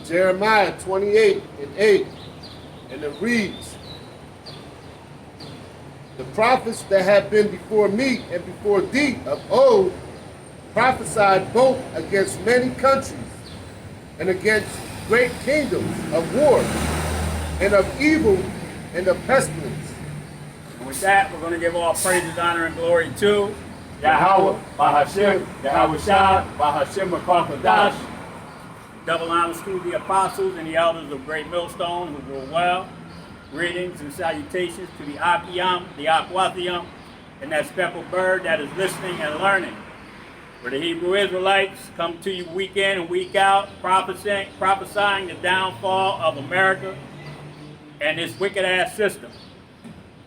Jeremiah 28:8, and it reads, the prophets that have been before me and before thee of old prophesied both against many countries and against great kingdoms of war and of evil and of pestilence. And with that, we're going to give all praises, honor, and glory to Yahweh, Bahashem, Yahweh Shah, Bahashem Rakakadash. Double honors to the apostles and the elders of Great Millstone who rule well. Greetings and salutations to the Akiyam, the Akwathiam, and that speckled bird that is listening and learning. For the Hebrew Israelites come to you week in and week out, prophesying the downfall of America and this wicked ass system.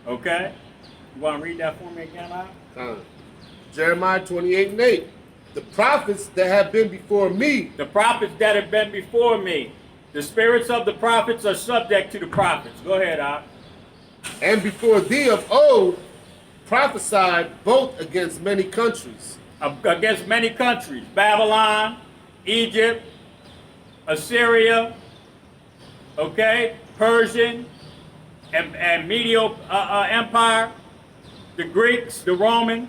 Okay? You want to read that for me again, Al? Jeremiah 28:8. The prophets that have been before me. The prophets that have been before me. The spirits of the prophets are subject to the prophets. Go ahead, Al. And before thee of old prophesied both against many countries. Against many countries. Babylon, Egypt, Assyria, okay, Persian, and Medio Empire, the Greeks, the Romans.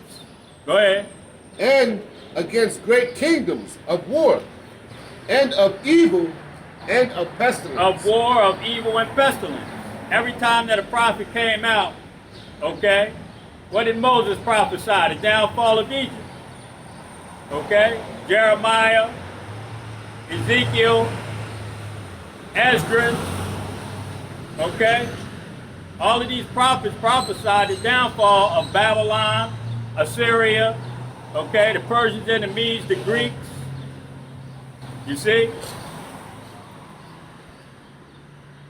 Go ahead. And against great kingdoms of war and of evil and of pestilence. Of war, of evil, and pestilence. Every time that a prophet came out, okay, what did Moses prophesy? The downfall of Egypt. Okay? Jeremiah, Ezekiel, Esdras, okay? All of these prophets prophesied the downfall of Babylon, Assyria, okay, the Persians and the Medes, the Greeks. You see?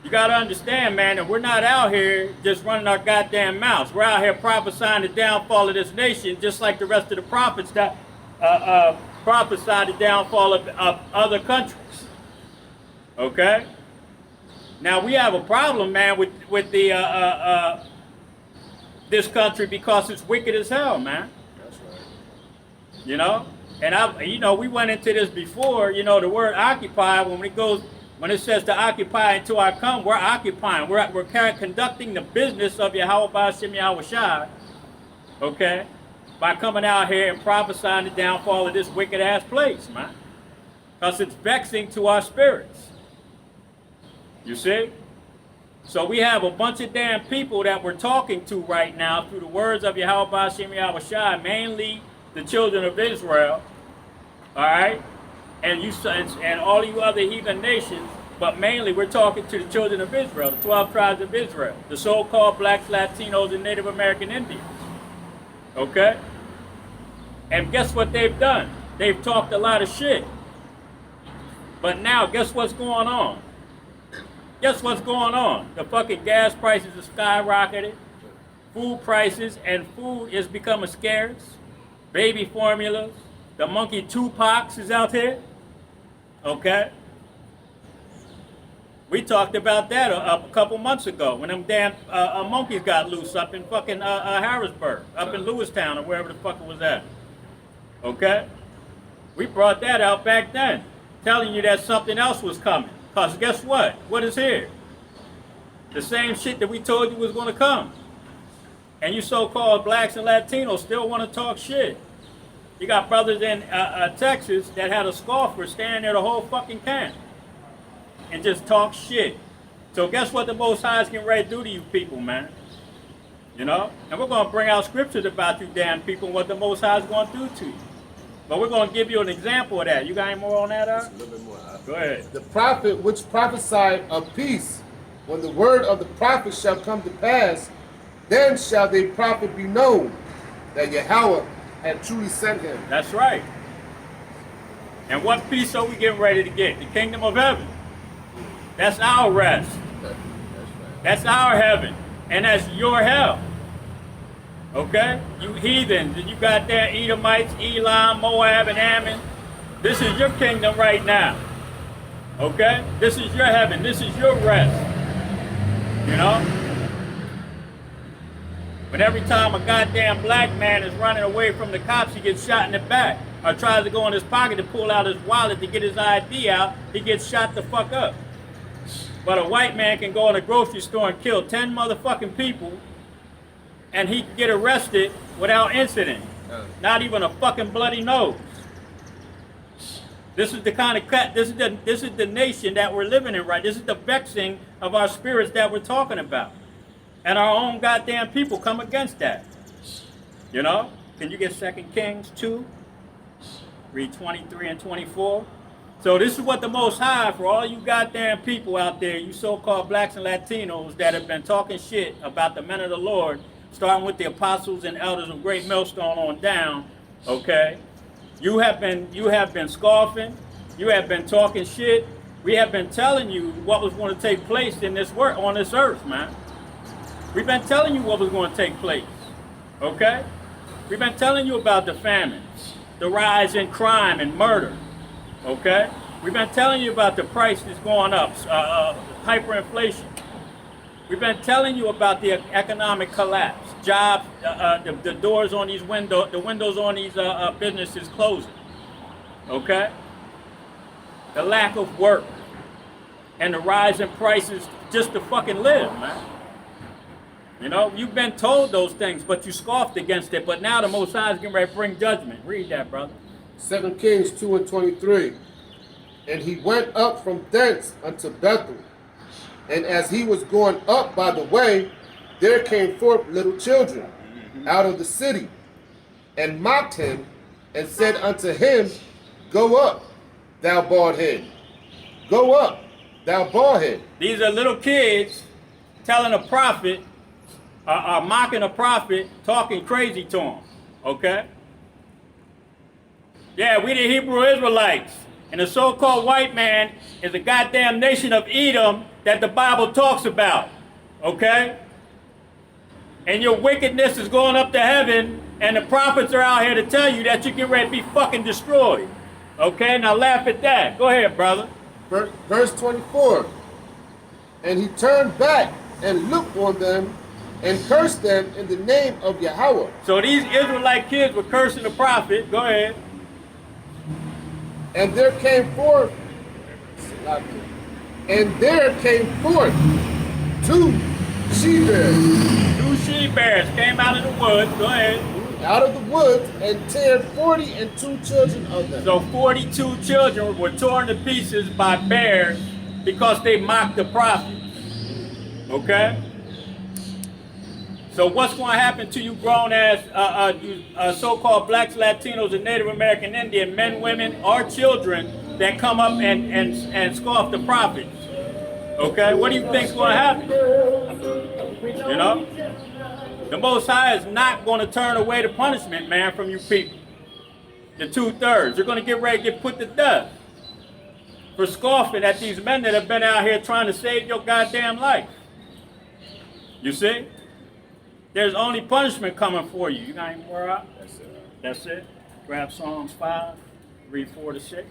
You got to understand, man, that we're not out here just running our goddamn mouths. We're out here prophesying the downfall of this nation just like the rest of the prophets that prophesied the downfall of other countries. Okay? Now, we have a problem, man, with the this country because it's wicked as hell, man. That's right. You know? And we went into this before, the word occupy, when it says to occupy until I come, we're occupying. We're conducting the business of Yahweh Ba'ashem Yahweh Shai, okay, by coming out here and prophesying the downfall of this wicked ass place, man. Because it's vexing to our spirits. You see? So we have a bunch of damn people that we're talking to right now through the words of Yahweh Ba'ashem Yahweh Shai, mainly the children of Israel, all right? And all you other heathen nations, but mainly we're talking to the children of Israel, the 12 tribes of Israel, the so-called blacks, Latinos, and Native American Indians. Okay? And guess what they've done? They've talked a lot of shit. But now, guess what's going on? Guess what's going on? The fucking gas prices are skyrocketed. Food prices and food is becoming scarce. Baby formulas. The monkey Tupac is out here. Okay? We talked about that a couple months ago when them damn monkeys got loose up in fucking Harrisburg, up in Lewistown or wherever the fuck it was at. Okay? We brought that out back then, telling you that something else was coming. Because guess what? What is here? The same shit that we told you was going to come. And you so-called blacks and Latinos still want to talk shit. You got brothers in Texas that had a scoffer stand there the whole fucking camp and just talk shit. So guess what the Most High is getting ready to do to you people, man? You know? And we're going to bring out scriptures about you damn people and what the Most High is going to do to you. But we're going to give you an example of that. You got any more on that, Just a little bit more. Go ahead. The prophet which prophesied of peace, when the word of the prophet shall come to pass, then shall the prophet be known that Yahweh had truly sent him. That's right. And what peace are we getting ready to get? The kingdom of heaven. That's our rest. That's right. That's our heaven. And that's your hell. Okay? You heathens, and you got there Edomites, Elam, Moab, and Ammon. This is your kingdom right now. Okay? This is your heaven. This is your rest. You know? But every time a goddamn black man is running away from the cops, he gets shot in the back. Or tries to go in his pocket to pull out his wallet to get his ID out, he gets shot the fuck up. But a white man can go in a grocery store and kill 10 motherfucking people, and he can get arrested without incident. Not even a fucking bloody nose. This is the kind of this is the nation that we're living in, right? This is the vexing of our spirits that we're talking about. And our own goddamn people come against that. You know? Can you get 2 Kings 2? Read 23 and 24. So this is what the Most High, for all you goddamn people out there, you so-called blacks and Latinos that have been talking shit about the men of the Lord, starting with the apostles and elders of Great Millstone on down, okay? You have been scoffing, you have been talking shit. We have been telling you what was going to take place in this work on this earth, man. We've been telling you what was going to take place, okay? We've been telling you about the famines, the rise in crime and murder, okay? We've been telling you about the price that's going up, hyperinflation. We've been telling you about the economic collapse, jobs, the doors on these windows, the windows on these businesses closing, okay? The lack of work and the rise in prices just to fucking live, man. You know, you've been told those things, but you scoffed against it. But now the Most High is getting ready to bring judgment. Read that, brother. 2 Kings 2 and 23. And he went up from thence unto Bethel. And as he was going up by the way, there came forth little children out of the city, and mocked him, and said unto him, Go up, thou bald head. Go up, thou bald head. These are little kids telling a prophet, mocking a prophet, talking crazy to him, okay? Yeah, we the Hebrew Israelites, and the so-called white man is a goddamn nation of Edom that the Bible talks about, okay? And your wickedness is going up to heaven, and the prophets are out here to tell you that you get ready to be fucking destroyed, okay? Now laugh at that. Go ahead, brother. Verse 24. And he turned back and looked on them, and cursed them in the name of Yahweh. So these Israelite kids were cursing the prophet. Go ahead. And there came forth, two she-bears. Two she-bears came out of the woods. Go ahead. Out of the woods, and teared 42 children of them. So 42 children were torn to pieces by bears because they mocked the prophet. Okay? So what's going to happen to you grown-ass so-called blacks, Latinos, and Native American Indian men, women, or children that come up and scoff the prophets? Okay? What do you think's going to happen? You know? The Most High is not going to turn away the punishment, man, from you people. The 2/3. You're going to get ready to get put to death for scoffing at these men that have been out here trying to save your goddamn life. You see? There's only punishment coming for you. You got any more out? That's it. That's it. Grab Psalms 5, read 4 to 6.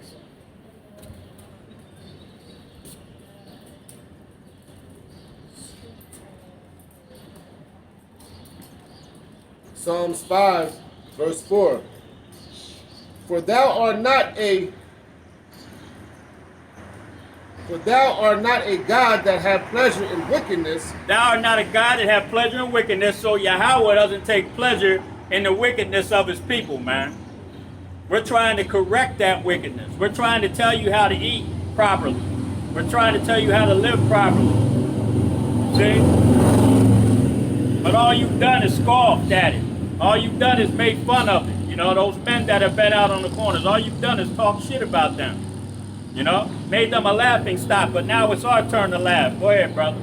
Psalms 5, verse 4. For thou art not a God that have pleasure in wickedness. Thou art not a God that have pleasure in wickedness, so Yahweh doesn't take pleasure in the wickedness of his people, man. We're trying to correct that wickedness. We're trying to tell you how to eat properly. We're trying to tell you how to live properly. See? But all you've done is scoffed at it. All you've done is made fun of it. You know, those men that have been out on the corners, all you've done is talk shit about them. You know, made them a laughing stock, but now it's our turn to laugh. Go ahead, brother.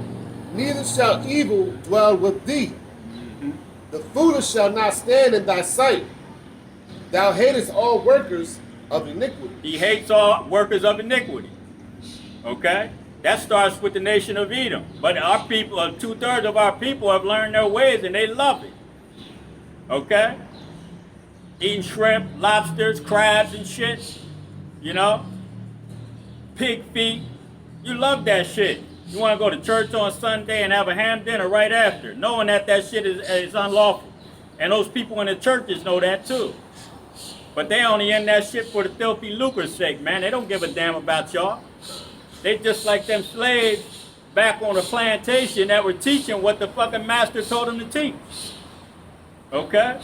Neither shall evil dwell with thee. The foolish shall not stand in thy sight. Thou hatest all workers of iniquity. He hates all workers of iniquity. Okay? That starts with the nation of Edom. But our people, 2/3 of our people have learned their ways and they love it. Okay? Eating shrimp, lobsters, crabs and shit. You know? Pig feet. You love that shit. You want to go to church on Sunday and have a ham dinner right after, knowing that that shit is unlawful. And those people in the churches know that too. But they only in that shit for the filthy lucre's sake, man. They don't give a damn about y'all. They just like them slaves back on the plantation that were teaching what the fucking master told them to teach. Okay?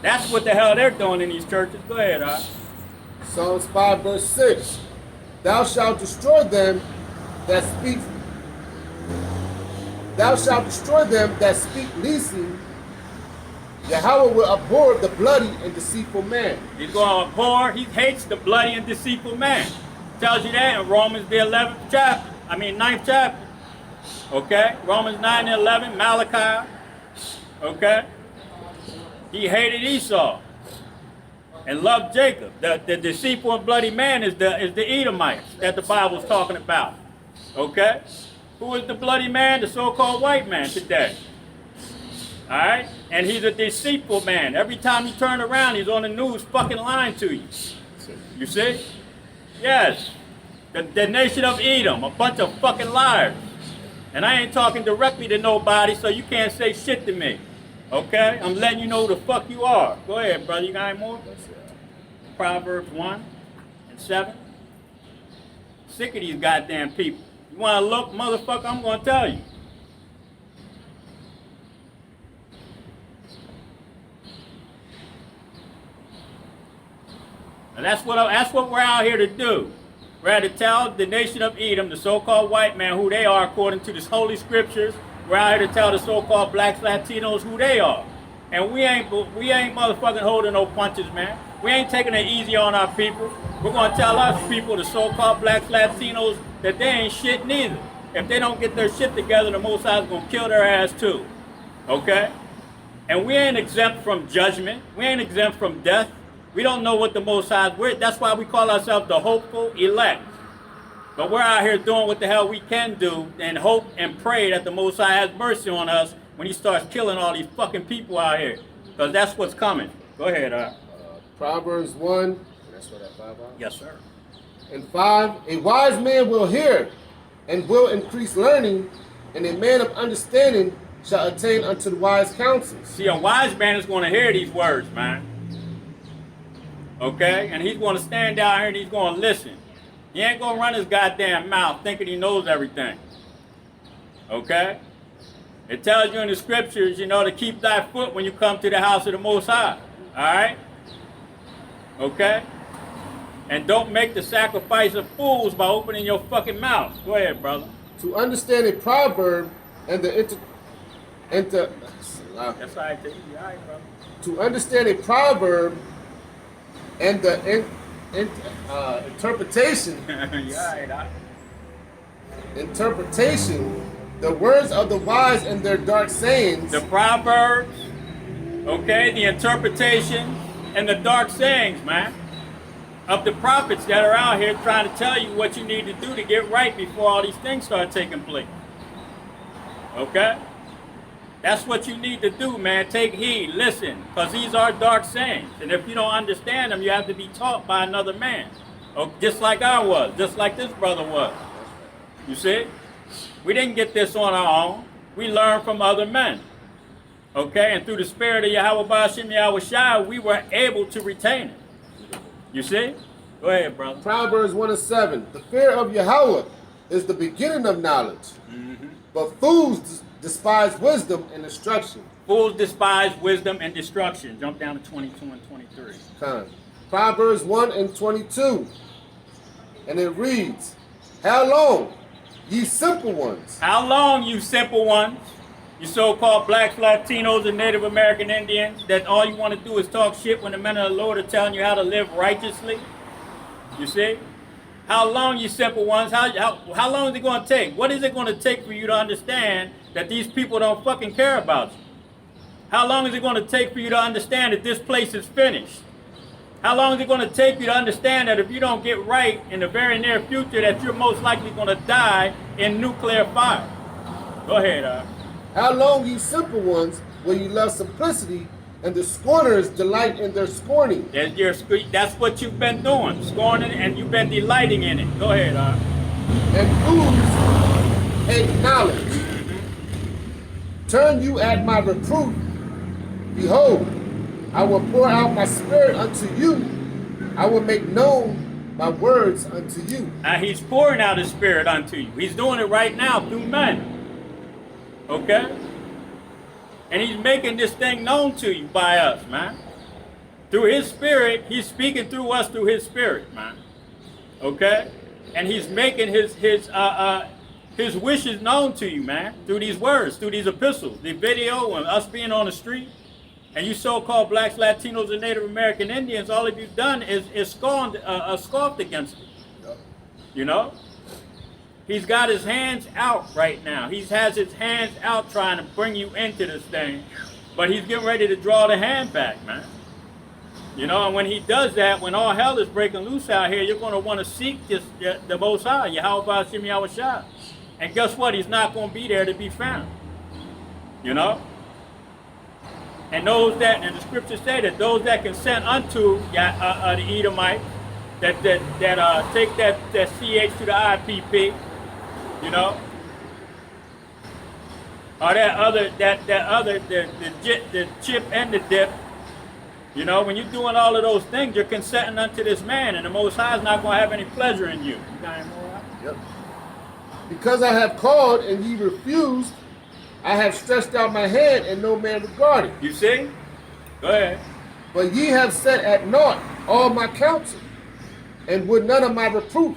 That's what the hell they're doing in these churches. Go ahead, all right. Psalms 5 verse 6. Thou shalt destroy them that speak. Thou shalt destroy them that speak leasing. Yahweh will abhor the bloody and deceitful man. He's going to abhor. He hates the bloody and deceitful man. Tells you that in Romans the 11th chapter. 9th chapter. Okay? Romans 9 and 11, Malachi. Okay? He hated Esau and loved Jacob. The deceitful and bloody man is the Edomites that the Bible's talking about. Okay? Who is the bloody man? The so-called white man today. All right? And he's a deceitful man. Every time you turn around, he's on the news fucking lying to you. You see? Yes. The nation of Edom, a bunch of fucking liars. And I ain't talking directly to nobody, so you can't say shit to me. Okay? I'm letting you know who the fuck you are. Go ahead, brother. You got any more? Proverbs 1 and 7. Sick of these goddamn people. You want to look, motherfucker? I'm going to tell you. And that's what we're out here to do. We're out to tell the nation of Edom, the so-called white man, who they are according to the holy scriptures. We're out here to tell the so-called blacks, Latinos who they are. And we ain't motherfucking holding no punches, man. We ain't taking it easy on our people. We're going to tell us people, the so-called blacks, Latinos, that they ain't shit neither. If they don't get their shit together, the Most High is going to kill their ass too. Okay? And we ain't exempt from judgment. We ain't exempt from death. We don't know what the Most High is. That's why we call ourselves the hopeful elect. But we're out here doing what the hell we can do and hope and pray that the Most High has mercy on us when he starts killing all these fucking people out here. Because that's what's coming. Go ahead, Proverbs 1. That's what that 5 are? Yes, sir. And 5. A wise man will hear and will increase learning, and a man of understanding shall attain unto the wise counsels. See, a wise man is going to hear these words, man. Okay? And he's going to stand down here and he's going to listen. He ain't going to run his goddamn mouth thinking he knows everything. Okay? It tells you in the scriptures, to keep thy foot when you come to the house of the Most High. Alright? Okay? And don't make the sacrifice of fools by opening your fucking mouth. Go ahead, brother. To understand a proverb and the That's all right, brother. To understand a proverb and the interpretation. Interpretation, the words of the wise and their dark sayings. The proverbs, okay, the interpretation and the dark sayings, man, of the prophets that are out here trying to tell you what you need to do to get right before all these things start taking place. Okay? That's what you need to do, man. Take heed, listen, because these are dark sayings. And if you don't understand them, you have to be taught by another man. Just like I was, just like this brother was. You see? We didn't get this on our own. We learned from other men. Okay? And through the spirit of Yahweh Ba'ashem Yahweh Shai, we were able to retain it. You see? Go ahead, brother. Proverbs 1 and 7. The fear of Yahweh is the beginning of knowledge. But fools despise wisdom and instruction. Fools despise wisdom and destruction. Jump down to 22 and 23. Proverbs 1 and 22. And it reads, How long, ye simple ones? How long, you simple ones? You so-called blacks, Latinos, and Native American Indians, that all you want to do is talk shit when the men of the Lord are telling you how to live righteously? You see? How long, you simple ones? How long is it going to take? What is it going to take for you to understand that these people don't fucking care about you? How long is it going to take for you to understand that this place is finished? How long is it going to take you to understand that if you don't get right in the very near future, that you're most likely going to die in nuclear fire? Go ahead, How long, ye simple ones, will you love simplicity, and the scorners delight in their scorning? That's what you've been doing, scorning, and you've been delighting in it. Go ahead, and ooze hate knowledge. Turn you at my reproof. Behold, I will pour out my spirit unto you. I will make known my words unto you. And he's pouring out his spirit unto you. He's doing it right now through men. Okay? And he's making this thing known to you by us, man. Through his spirit, he's speaking through us through his spirit, man. Okay? And he's making his wishes known to you, man, through these words, through these epistles, the video, and us being on the street. And you so-called blacks, Latinos, and Native American Indians, all of you've done is scoffed against it. You know? He's got his hands out right now. He has his hands out trying to bring you into this thing. But he's getting ready to draw the hand back, man. You know, and when he does that, when all hell is breaking loose out here, you're going to want to seek the Most High, Yahweh Shem Yahushua. And guess what? He's not going to be there to be found. You know? And those that, and the scriptures say that those that consent unto the Edomites, that take that CH to the IPP, you know, or the chip and the dip, you know, when you're doing all of those things, you're consenting unto this man, and the Most High is not going to have any pleasure in you. You got any more? Yep. Because I have called and ye refused, I have stretched out my hand and no man regarded. You see? Go ahead. But ye have set at naught all my counsel, and would none of my reproof.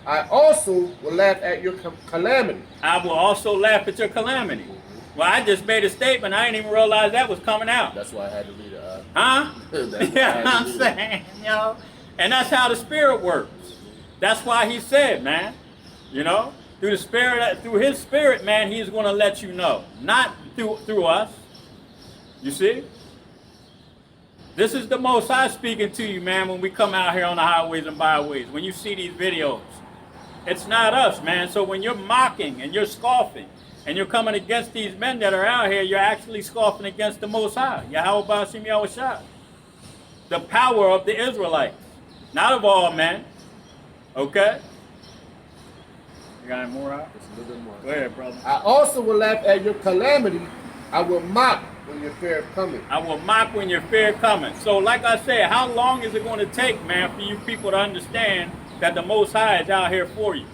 I also will laugh at your calamity. I will also laugh at your calamity. Well, I just made a statement. I didn't even realize that was coming out. That's why I had to read it. Huh? Yeah, I'm saying, you know. And that's how the Spirit works. That's why he said, man, you know, through the Spirit, through his Spirit, man, he's going to let you know. Not through us. You see? This is the Most High speaking to you, man, when we come out here on the highways and byways. When you see these videos. It's not us, man. So when you're mocking and you're scoffing and you're coming against these men that are out here, you're actually scoffing against the Most High, Yahweh Ba'ashem Yahushua, the power of the Israelites, not of all men. Okay? You got any more out? Just a little bit more. Go ahead, brother. I also will laugh at your calamity. I will mock when your fear is coming. I will mock when your fear coming. So like I said, how long is it going to take, man, for you people to understand that the Most High is out here for you?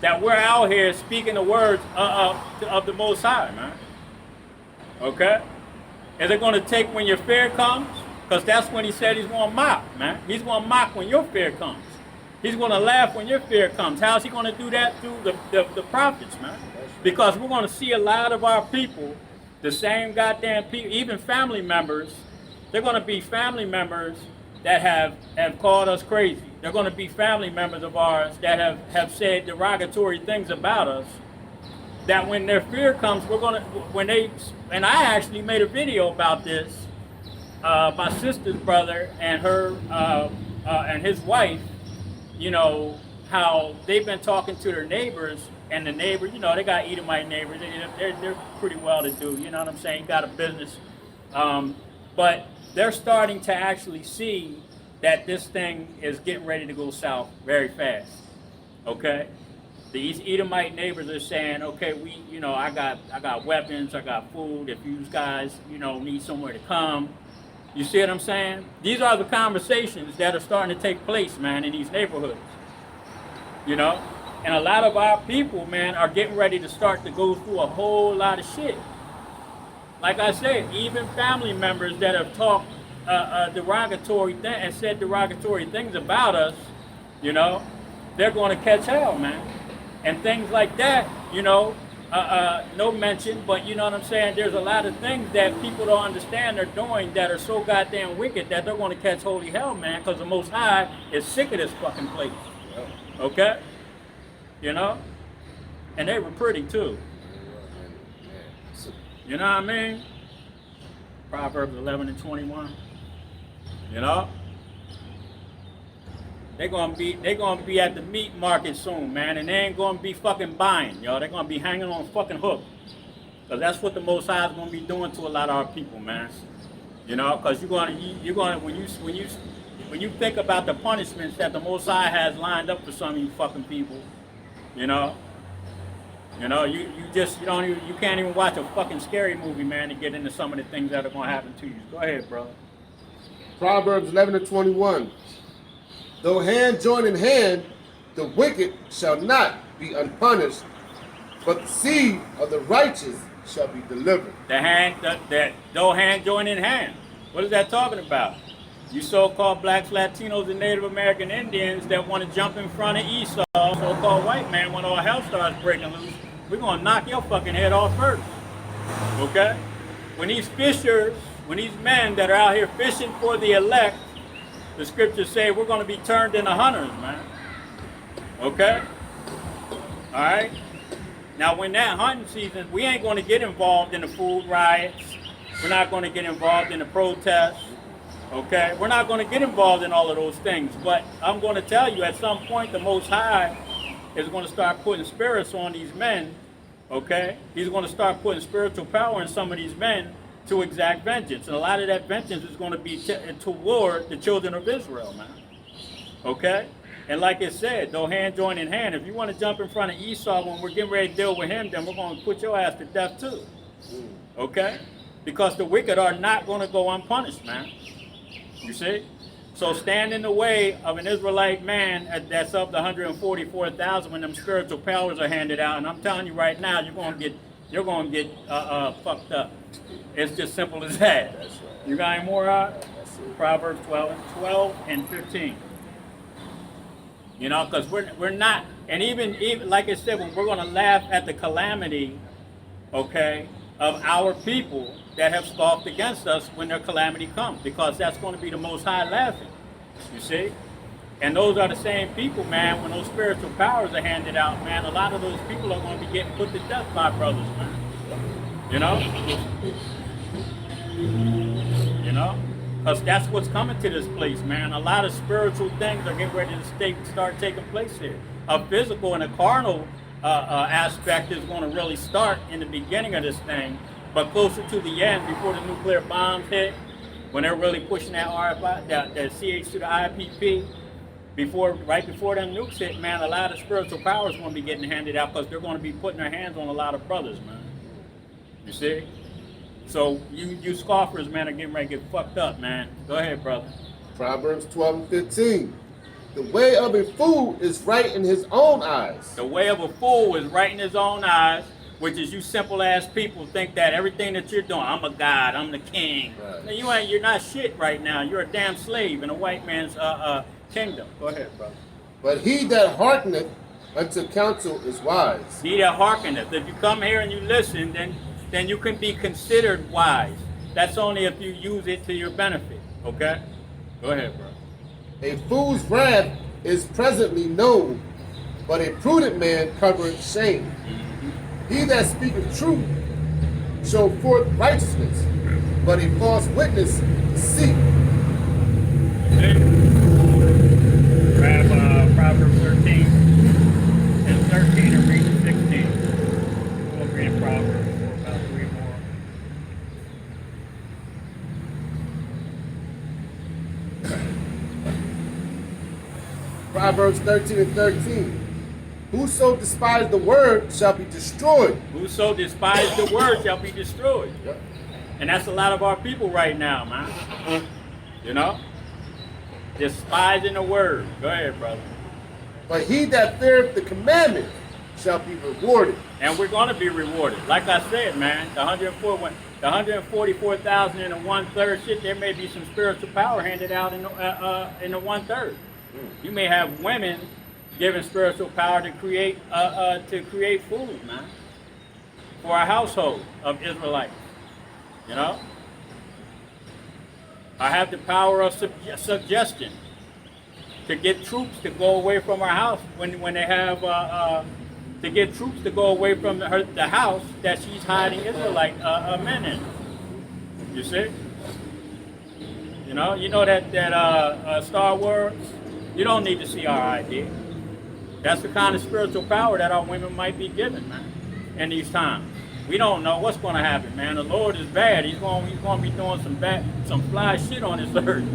That we're out here speaking the words of the Most High, man. Okay? Is it going to take when your fear comes? Because that's when he said he's going to mock, man. He's going to mock when your fear comes. He's going to laugh when your fear comes. How's he going to do that? Through the prophets, man. Because we're going to see a lot of our people, the same goddamn people, even family members, they're going to be family members that have called us crazy. They're going to be family members of ours that have said derogatory things about us. That when their fear comes, and I actually made a video about this. My sister's brother and her and his wife, you know, how they've been talking to their neighbors, and the neighbors, you know, they got Edomite neighbors. They're pretty well to do. You know what I'm saying? Got a business, but they're starting to actually see that this thing is getting ready to go south very fast. Okay, these Edomite neighbors are saying, okay, I got weapons, I got food. If you guys, need somewhere to come, you see what I'm saying? These are the conversations that are starting to take place, man, in these neighborhoods. You know, and a lot of our people, man, are getting ready to start to go through a whole lot of shit. Like I said, even family members that have talked derogatory and said derogatory things about us, they're going to catch hell, man. And things like that, no mention, but you know what I'm saying? There's a lot of things that people don't understand they're doing that are so goddamn wicked that they're going to catch holy hell, man, because the Most High is sick of this fucking place. Okay? And they were pretty too. You know what I mean? Proverbs 11 and 21. They're gonna be at the meat market soon, man, and they ain't gonna be fucking buying, y'all. They're gonna be hanging on a fucking hook. Cause that's what the Most High is gonna be doing to a lot of our people, man. Cause you're gonna when you think about the punishments that the Most High has lined up for some of you fucking people, You know. You don't even, you can't even watch a fucking scary movie, man, to get into some of the things that are gonna happen to you. Go ahead, brother. Proverbs 11 and 21. Though hand join in hand, the wicked shall not be unpunished, but the seed of the righteous shall be delivered. Though hand join in hand. What is that talking about? You so-called blacks, Latinos, and Native American Indians that want to jump in front of Esau, so-called white man, when all hell starts breaking loose, we're going to knock your fucking head off first. Okay? When these fishers, when these men that are out here fishing for the elect, the scriptures say we're going to be turned into hunters, man. Okay? All right? Now, when that hunting season, we ain't going to get involved in the food riots. We're not going to get involved in the protests. Okay? We're not going to get involved in all of those things. But I'm going to tell you, at some point, the Most High is going to start putting spirits on these men. Okay? He's going to start putting spiritual power in some of these men to exact vengeance. And a lot of that vengeance is going to be toward the children of Israel, man. Okay? And like it said, though hand join in hand, if you want to jump in front of Esau when we're getting ready to deal with him, then we're going to put your ass to death too. Okay? Because the wicked are not going to go unpunished, man. You see? So stand in the way of an Israelite man that's of the 144,000 when them spiritual powers are handed out. And I'm telling you right now, you're going to get fucked up. It's just simple as that. That's right. You got any more? Proverbs 12 and 15. You know, because we're not, and even like I said, when we're going to laugh at the calamity, okay, of our people that have scoffed against us when their calamity comes, because that's going to be the Most High laughing, you see? And those are the same people, man, when those spiritual powers are handed out, man, a lot of those people are going to be getting put to death by brothers, man. You know? You know? Because that's what's coming to this place, man. A lot of spiritual things are getting ready to start taking place here. A physical and a carnal aspect is going to really start in the beginning of this thing, but closer to the end, before the nuclear bombs hit, when they're really pushing that RFI, that CH to the IPP, right before them nukes hit, man, a lot of spiritual powers going to be getting handed out because they're going to be putting their hands on a lot of brothers, man. You see? So you scoffers, man, are getting ready to get fucked up, man. Go ahead, brother. Proverbs 12 and 15. The way of a fool is right in his own eyes. The way of a fool is right in his own eyes, which is you simple ass people think that everything that you're doing, I'm a god, I'm the king. Right. Now, you're not shit right now. You're a damn slave in a white man's kingdom. Go ahead, brother. But he that hearkeneth unto counsel is wise. He that hearkeneth. If you come here and you listen, then you can be considered wise. That's only if you use it to your benefit. Okay? Go ahead, bro. A fool's wrath is presently known, but a prudent man covereth shame. He that speaketh truth show forth righteousness, but a false witness deceit. Grab Proverbs 13 and 13 and read 16. We'll read Proverbs for about 3 more. Proverbs 13 and 13. Whoso despised the word shall be destroyed. Whoso despised the word shall be destroyed. Yep. And that's a lot of our people right now, man. You know? Despising the word. Go ahead, brother. But he that feareth the commandment shall be rewarded. And we're going to be rewarded. Like I said, man, the 144,000 and the 1/3 shit, there may be some spiritual power handed out in the 1/3. You may have women given spiritual power to create food, man, for a household of Israelites. You know, I have the power of suggestion to get troops to go away from our house when they have to get troops to go away from the house that she's hiding Israelite men in. You see? You know that Star Wars. You don't need to see our idea. That's the kind of spiritual power that our women might be given, man, in these times. We don't know what's going to happen, man. The Lord is bad. He's going to be doing some fly shit on this earth.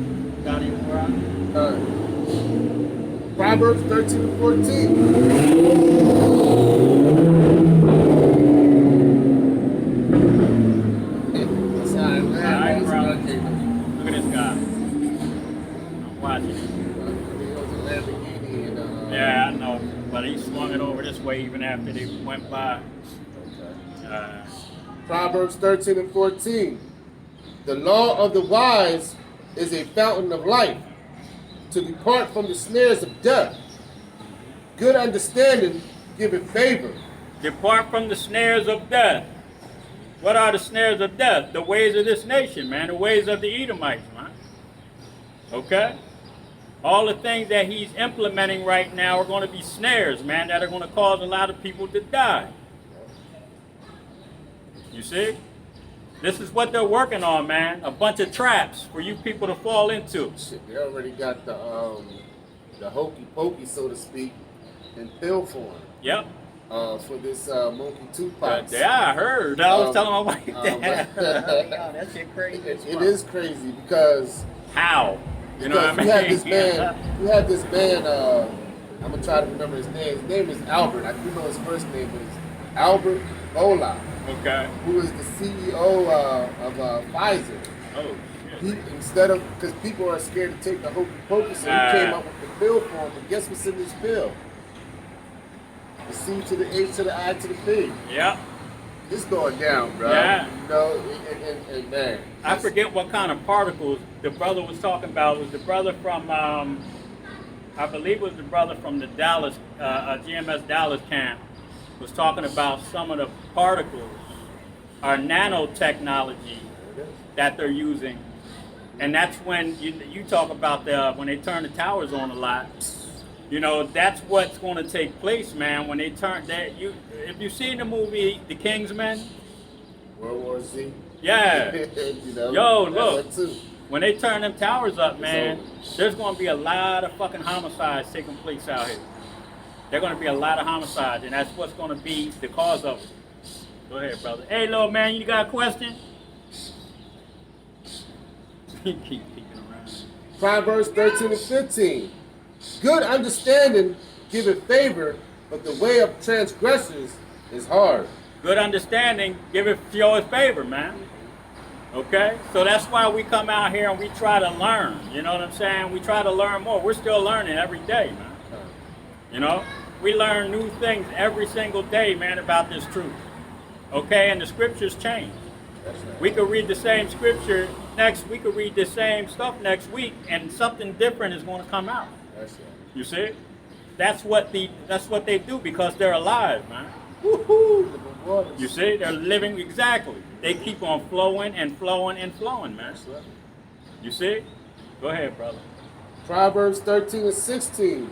Got any more out? Proverbs 13 and 14. Sorry, All right, man. bro. Look at this guy. I'm watching him. It was a Lamborghini and Yeah, I know. But he swung it over this way even after they went by. Okay. Proverbs 13 and 14. The law of the wise is a fountain of life, to depart from the snares of death. Good understanding giveth favor. Depart from the snares of death. What are the snares of death? The ways of this nation, man. The ways of the Edomites, man. Okay? All the things that he's implementing right now are going to be snares, man, that are going to cause a lot of people to die. You see? This is what they're working on, man. A bunch of traps for you people to fall into. Shit, they already got the hokey pokey, so to speak, in pill form. Yep. For this monkey Tupac. Yeah, I heard. I was telling my wife that. That shit crazy. It is crazy because How? You know what I mean? you had this man. I'm gonna try to remember his name. His name is Albert. I do know his first name, but it's Albert Bola, Okay. who is the CEO of Pfizer. Oh, He, shit. instead of, because people are scared to take the hokey pokey, so he came up with the pill form. But guess what's in this pill? The C to the H to the I to the P. Yep. It's going down, bro. Yeah. You know, and man. I forget what kind of particles the brother was talking about. It was the brother from, I believe it was the brother from the Dallas, GMS Dallas camp, was talking about some of the particles are nanotechnology that they're using. And that's when you talk about when they turn the towers on a lot. You know, that's what's going to take place, man, when they turn that. If you've seen the movie The Kingsman, World War Z. yeah. You know, Yo, that look. one too. When they turn them towers up, man, there's going to be a lot of fucking homicides taking place out here. There's going to be a lot of homicides, and that's what's going to be the cause of it. Go ahead, brother. Hey, little man, you got a question? Keep peeking around. Proverbs 13 and 15. Good understanding giveth favor, but the way of transgressors is hard. Good understanding, give it your favor, man. Okay? So that's why we come out here and we try to learn. You know what I'm saying? We try to learn more. We're still learning every day, man. You know? We learn new things every single day, man, about this truth. Okay? And the scriptures change. We could read the same scripture we could read the same stuff next week, and something different is going to come out. You see? That's what they do because they're alive, man. Woohoo! You see? They're living exactly. They keep on flowing and flowing and flowing, man. You see? Go ahead, brother. Proverbs 13 and 16.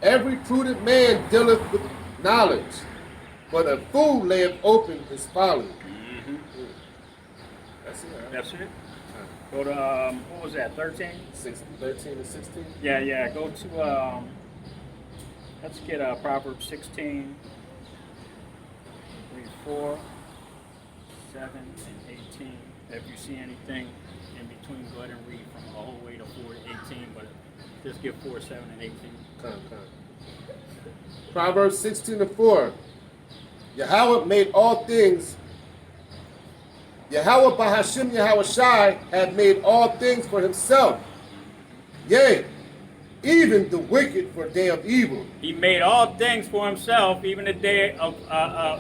Every prudent man dealeth with knowledge, but a fool layeth open his folly. Mm-hmm. That's it. Right? That's it. Go to what was that? 13? 13 and 16. Yeah. Go to let's get Proverbs 16. Read 4, 7, and 18. If you see anything in between, go ahead and read from the whole way to 4 to 18. But just get 4, 7, and 18. Come. Proverbs 16 and 4. Yahweh made all things. Yahweh Bahashim Yahweh Shai had made all things for himself. Yea, even the wicked for day of evil. He made all things for himself, even the day of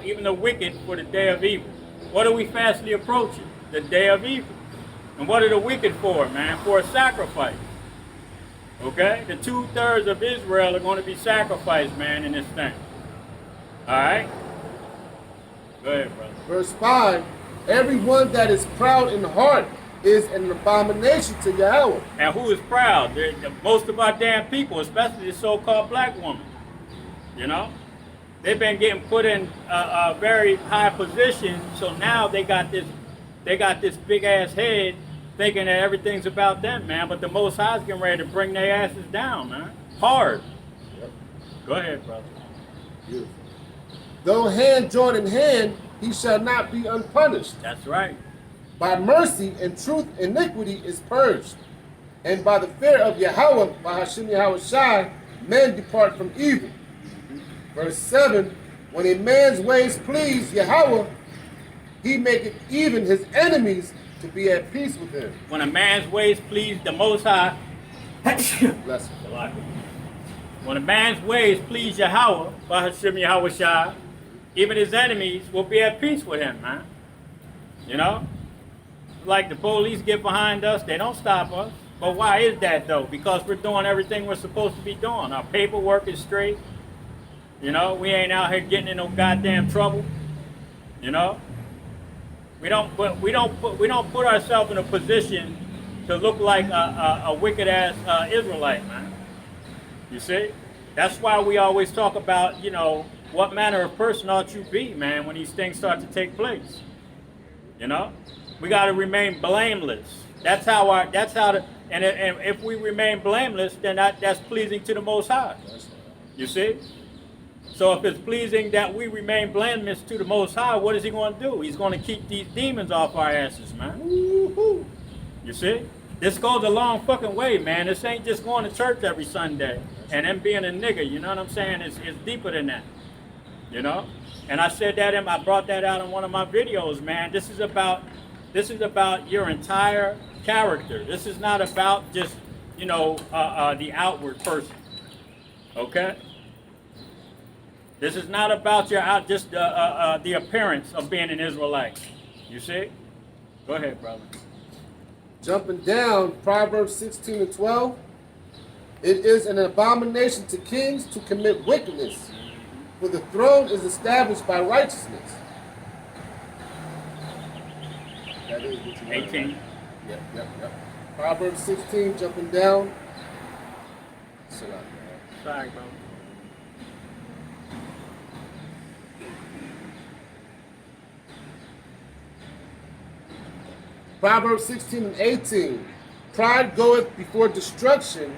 even the wicked for the day of evil. What are we fastly approaching? The day of evil. And what are the wicked for, man? For a sacrifice. Okay? The 2/3 of Israel are going to be sacrificed, man, in this thing. Alright? Go ahead, brother. Verse 5. Everyone that is proud in heart is an abomination to Yahweh. And who is proud? Most of our damn people, especially the so-called black woman. You know? They've been getting put in a very high position, so now they got this big ass head thinking that everything's about them, man. But the Most High is getting ready to bring their asses down, man. Hard. Yep. Go ahead, brother. Beautiful. Though hand join in hand, he shall not be unpunished. That's right. By mercy and truth, iniquity is purged. And by the fear of Yahweh, by Hashem Yahweh Shai, men depart from evil. Verse 7, when a man's ways please Yahweh, he maketh even his enemies to be at peace with him. When a man's ways please the Most High, Bless him. when a man's ways please Yahweh, Bahashim Yahweh Shai, even his enemies will be at peace with him, man. You know? Like the police get behind us, they don't stop us. But why is that though? Because we're doing everything we're supposed to be doing. Our paperwork is straight. You know, we ain't out here getting in no goddamn trouble. You know? We don't put ourselves in a position to look like a wicked ass Israelite, man. You see? That's why we always talk about, you know, what manner of person ought you be, man, when these things start to take place. You know? We got to remain blameless. That's how and if we remain blameless, then that's pleasing to the Most High. You see? So if it's pleasing that we remain blameless to the Most High, what is he going to do? He's going to keep these demons off our asses, man. Woo-hoo. You see? This goes a long fucking way, man. This ain't just going to church every Sunday and then being a nigga. You know what I'm saying? It's deeper than that. You know? And I said that I brought that out in one of my videos, man. This is about your entire character. This is not about just, you know, the outward person. Okay? This is not about the appearance of being an Israelite. You see? Go ahead, brother. Jumping down, Proverbs 16 and 12. It is an abomination to kings to commit wickedness, for the throne is established by righteousness. That is what you 18. Yep. Proverbs 16, jumping down. Sorry, brother. Proverbs 16 and 18. Pride goeth before destruction,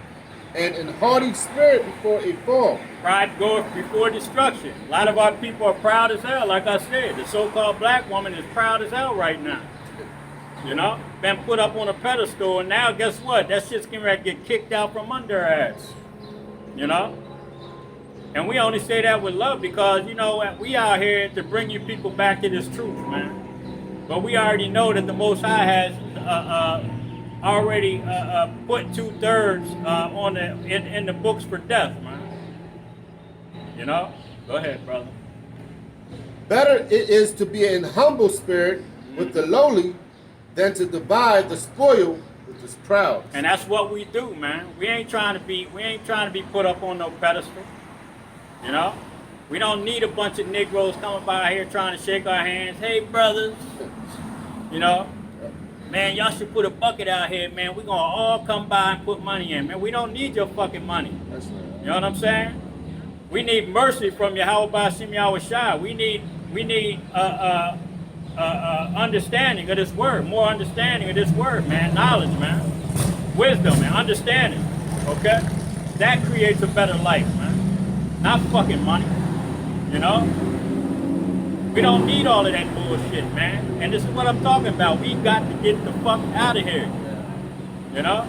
and an haughty spirit before a fall. Pride goeth before destruction. A lot of our people are proud as hell, like I said. The so-called black woman is proud as hell right now. You know? Been put up on a pedestal, and now guess what? That shit's getting ready to get kicked out from under her ass. You know? And we only say that with love because, you know, we out here to bring you people back to this truth, man. But we already know that the Most High has already put 2/3 on in the books for death, man. You know? Go ahead, brother. Better it is to be in humble spirit with the lowly than to divide the spoil with the proud. And that's what we do, man. We ain't trying to be put up on no pedestal. You know? We don't need a bunch of Negroes coming by here trying to shake our hands. Hey, brothers. You know? Man, y'all should put a bucket out here, man. We're going to all come by and put money in. Man, we don't need your fucking money. That's right. You know what I'm saying? We need mercy from Yahweh Bashim Yahweh Shai. We need understanding of this word. More understanding of this word, man. Knowledge, man. Wisdom and understanding. Okay? That creates a better life, man. Not fucking money. You know? We don't need all of that bullshit, man. And this is what I'm talking about. We got to get the fuck out of here. You know?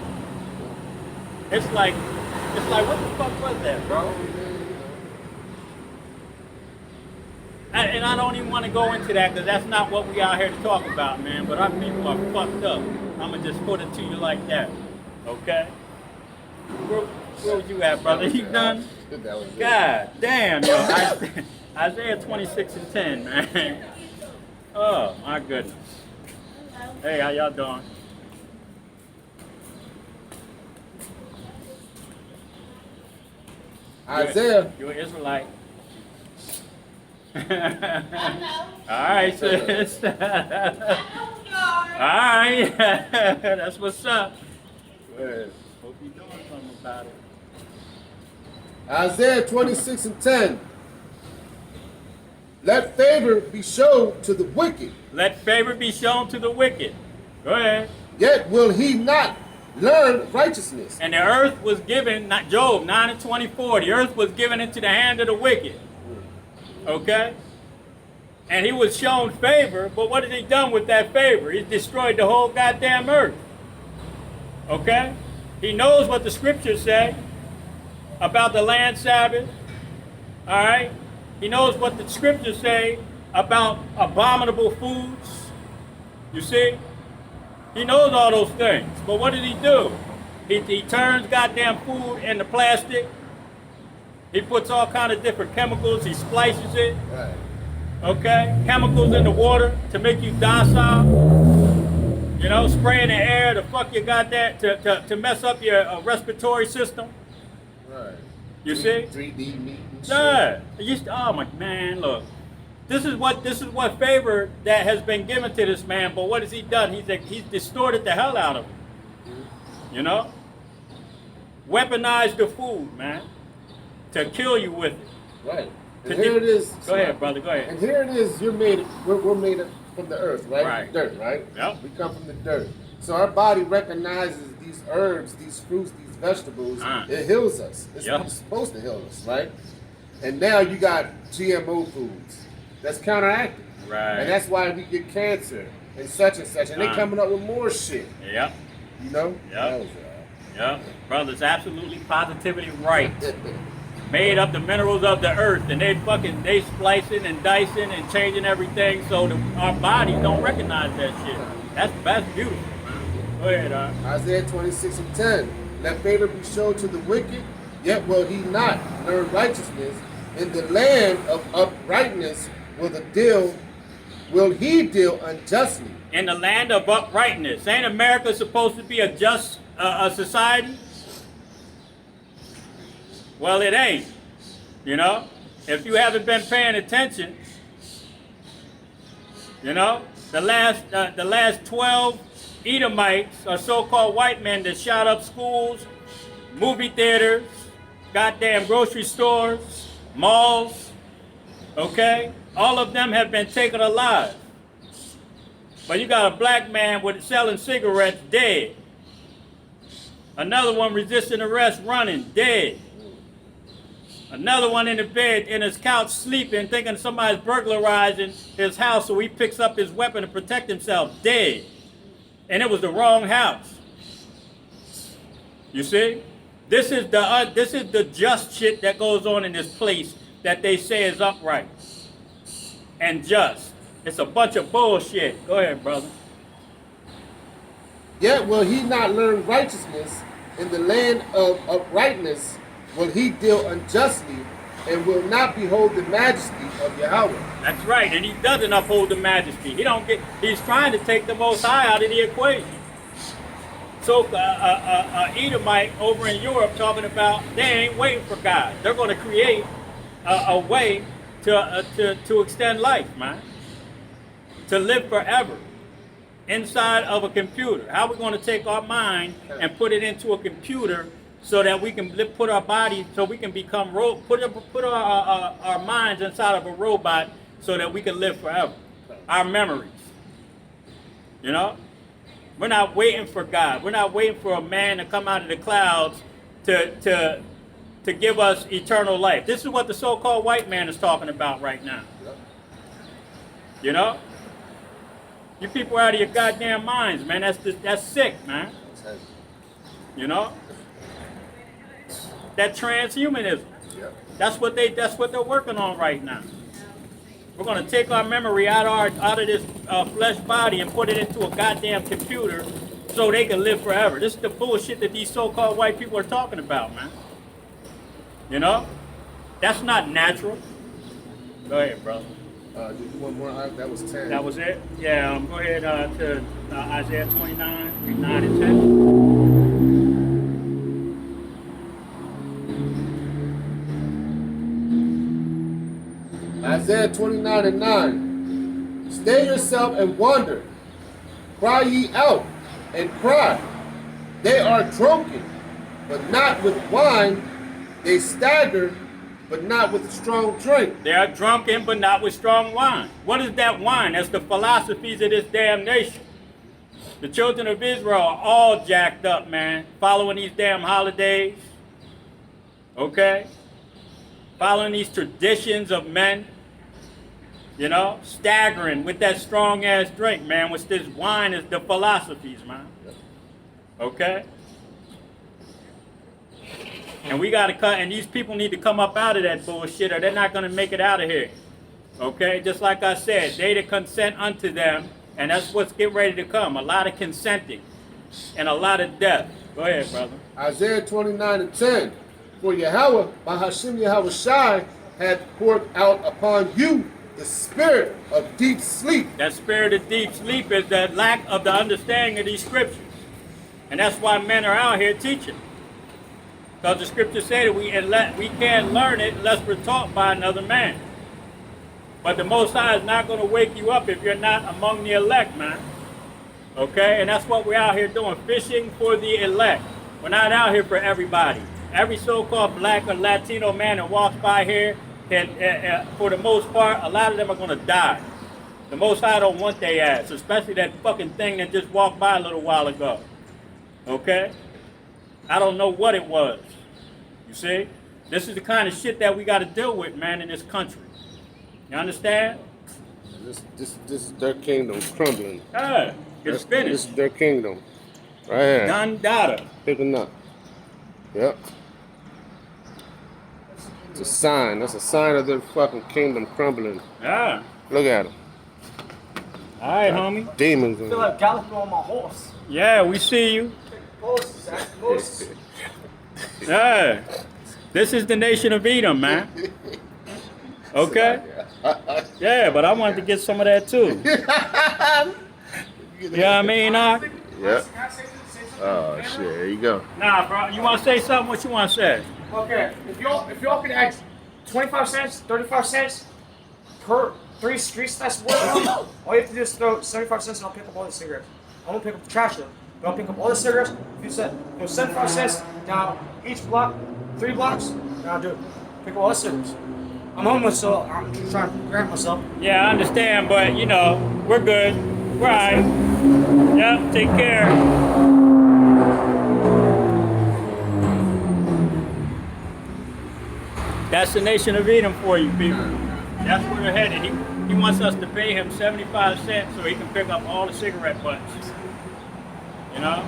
It's like, what the fuck was that, bro? And I don't even want to go into that because that's not what we out here to talk about, man. But our people are fucked up. I'm going to just put it to you like that. Okay? Where was you at, brother? You done? God damn, yo. Isaiah 26 and 10, man. Oh, my goodness. Hey, how y'all doing? Isaiah. You're an Israelite. I know. All right, sis. All right. That's what's up. Good. Hope you're doing something about it. Isaiah 26 and 10. Let favor be shown to the wicked. Let favor be shown to the wicked. Go ahead. Yet will he not learn righteousness. And the earth was given, not Job 9 and 24, the earth was given into the hand of the wicked. Okay? And he was shown favor, but what has he done with that favor? He's destroyed the whole goddamn earth. Okay? He knows what the scriptures say. about the land Sabbath. All right? He knows what the scriptures say about abominable foods. You see? He knows all those things. But what does he do? He turns goddamn food into plastic. He puts all kind of different chemicals. He splices it. Right. Okay? Chemicals in the water to make you docile. You know, spray in the air to fuck your goddamn, to mess up your respiratory system. Right. You see? 3D meat and shit. Yeah. Oh my man, look. This is what favor that has been given to this man, but what has he done? He's distorted the hell out of it. You know? Weaponize the food, man. To kill you with it. Right. And here it is. Go ahead, brother, go ahead. And here it is, we're made from the earth, right? Right. Dirt, right? Yep. We come from the dirt. So our body recognizes these herbs, these fruits, these vegetables. It heals us. It's supposed to heal us, right? And now you got GMO foods. That's counteracting. Right. And that's why we get cancer and such. And they coming up with more shit. Yep. You know? Yep. Yep. Brother's absolutely positively right. Made up the minerals of the earth, and they splicing and dicing and changing everything so our bodies don't recognize that shit. That's beautiful. Go ahead, Isaiah 26:10. Let favor be shown to the wicked, yet will he not learn righteousness. In the land of uprightness will he deal unjustly. In the land of uprightness. Ain't America supposed to be a just a society? Well, it ain't. You know? If you haven't been paying attention, you know, the last 12 Edomites, or so-called white men that shot up schools, movie theaters, goddamn grocery stores, malls, okay? All of them have been taken alive. But you got a black man selling cigarettes, dead. Another one resisting arrest, running, dead. Another one in the bed, in his couch, sleeping, thinking somebody's burglarizing his house, so he picks up his weapon to protect himself, dead. And it was the wrong house. You see? This is the just shit that goes on in this place that they say is upright and just. It's a bunch of bullshit. Go ahead, brother. Yet will he not learn righteousness. In the land of uprightness will he deal unjustly, and will not behold the majesty of Yahweh. That's right, and he doesn't uphold the majesty. He's trying to take the Most High out of the equation. So Edomite over in Europe talking about they ain't waiting for God. They're going to create a way to extend life, man. To live forever inside of a computer. How are we going to take our mind and put it into a computer so that we can put our body, so we can become, put our minds inside of a robot so that we can live forever. Our memories. You know? We're not waiting for God. We're not waiting for a man to come out of the clouds to give us eternal life. This is what the so-called white man is talking about right now. You know? You people are out of your goddamn minds, man. That's sick, man. You know? That transhumanism. That's what they're working on right now. We're gonna take our memory out of this flesh body and put it into a goddamn computer so they can live forever. This is the bullshit that these so-called white people are talking about, man. You know? That's not natural. Go ahead, brother. Did you want more? That was 10. That was it? Yeah, go ahead to Isaiah 29, read 9 and 10. Isaiah 29 and 9. Stay yourself and wander. Cry ye out and cry. They are drunken, but not with wine. They stagger, but not with strong drink. They are drunken, but not with strong wine. What is that wine? That's the philosophies of this damn nation. The children of Israel are all jacked up, man, following these damn holidays. Okay? Following these traditions of men. You know, staggering with that strong ass drink, man, which this wine is the philosophies, man. Okay? And we got to cut, and these people need to come up out of that bullshit or they're not going to make it out of here. Okay? Just like I said, they that consent unto them, and that's what's getting ready to come. A lot of consenting and a lot of death. Go ahead, brother. Isaiah 29:10. For Yahweh, by Hashem Yahweh Shai, had poured out upon you the spirit of deep sleep. That spirit of deep sleep is that lack of the understanding of these scriptures. And that's why men are out here teaching. Because the scriptures say that we can't learn it unless we're taught by another man. But the Most High is not going to wake you up if you're not among the elect, man. Okay? And that's what we're out here doing, fishing for the elect. We're not out here for everybody. Every so-called black or Latino man that walks by here, can, for the most part, a lot of them are going to die. The Most High don't want their ass, especially that fucking thing that just walked by a little while ago. Okay? I don't know what it was. You see? This is the kind of shit that we got to deal with, man, in this country. You understand? This is their kingdom crumbling. Yeah, it's finished. This is their kingdom. Right here. Done data. Picking up. Yep. It's a sign. That's a sign of their fucking kingdom crumbling. Yeah. Look at them. All right, homie. Demons. I feel like galloping on my horse. Yeah, we see you. Moses, ask Moses. Yeah. This is the nation of Edom, man. Okay? Yeah, but I wanted to get some of that too. You know what I mean, Nah? Yep. Oh shit, there you go. Nah, bro. You want to say something? What you want to say? Okay, if y'all could add 25 cents, 35 cents per three street slices worth, all you have to do is throw 75 cents and I'll pick up all the cigarettes. I won't pick up the trash though, but I'll pick up all the cigarettes. If you said 75 cents down each block, 3 blocks, then I'll do it. Pick up all the cigarettes. I'm homeless, so I'm just trying to grab myself. Yeah, I understand, but you know, we're good. We're all right. Yep, take care. That's the nation of Edom for you, people. That's where they're headed. He wants us to pay him 75 cents so he can pick up all the cigarette butts. You know?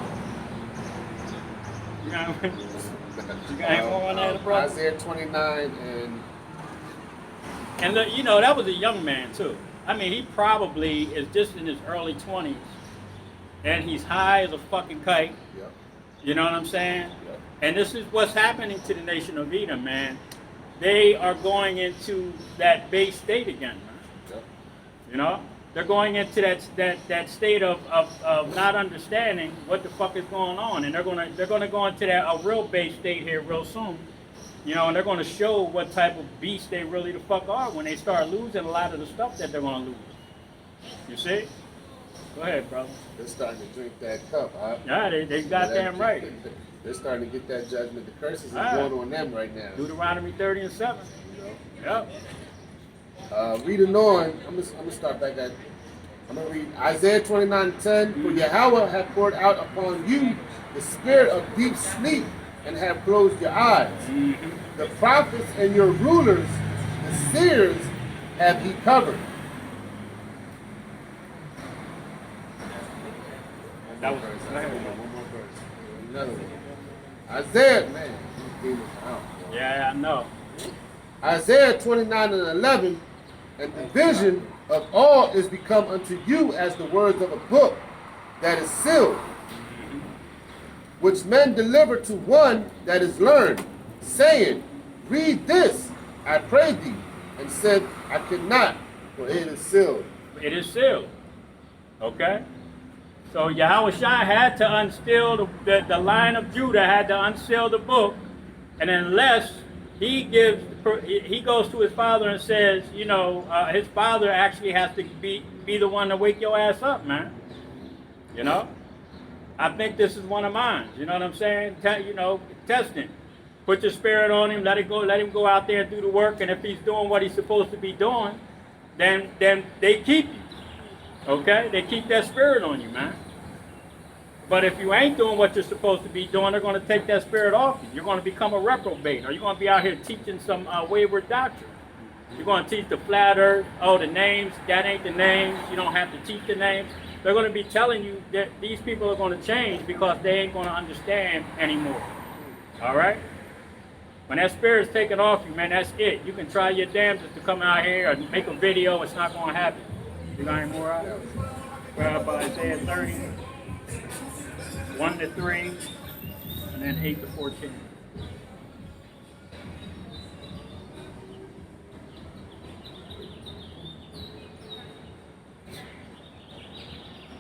You got any more on that, bro? Isaiah 29 And look, you know, that was a young man too. I mean, he probably is just in his early 20s, and he's high as a fucking kite. Yep. You know what I'm saying? Yep. And this is what's happening to the nation of Edom, man. They are going into that base state again, man. Yep. You know, they're going into that state of not understanding what the fuck is going on, and they're gonna go into a real base state here real soon. You know, and they're going to show what type of beast they really the fuck are when they start losing a lot of the stuff that they're going to lose. You see? Go ahead, brother. They're starting to drink that cup, huh? Yeah, they goddamn right. They're starting to get that judgment. The curses Ah. are going on them right now. Deuteronomy 30 and 7. You know? Yep. Reading on, I'm gonna start back at. I'm gonna read Isaiah 29:10. For Yahweh hath poured out upon you the spirit of deep sleep, and have closed your eyes. Mm-hmm. The prophets and your rulers, the seers, have he covered. That was, One more verse. Another one. Isaiah, man, these demons are out. yeah, I know. Isaiah 29:11, and the vision of all is become unto you as the words of a book that is sealed, which men deliver to one that is learned, saying, read this, I pray thee, and said, I cannot, for it is sealed. It is sealed. Okay? So Yahweh Shai had to unseal the line of Judah, had to unseal the book, and unless he goes to his father and says, you know, his father actually has to be the one to wake your ass up, man. You know? I think this is one of mine. You know what I'm saying? You know, testing. Put your spirit on him, let him go out there and do the work, and if he's doing what he's supposed to be doing, then they keep you. Okay? They keep that spirit on you, man. But if you ain't doing what you're supposed to be doing, they're going to take that spirit off you. You're going to become a reprobate, or you're going to be out here teaching some wayward doctrine. You're going to teach the flat earth, oh, the names, that ain't the names, you don't have to teach the names. They're going to be telling you that these people are going to change because they ain't going to understand anymore. All right? When that spirit's taken off you, man, that's it. You can try your damnedest to come out here and make a video. It's not going to happen. You got any more out? Grab Isaiah 30, 1 to 3, and then 8 to 14.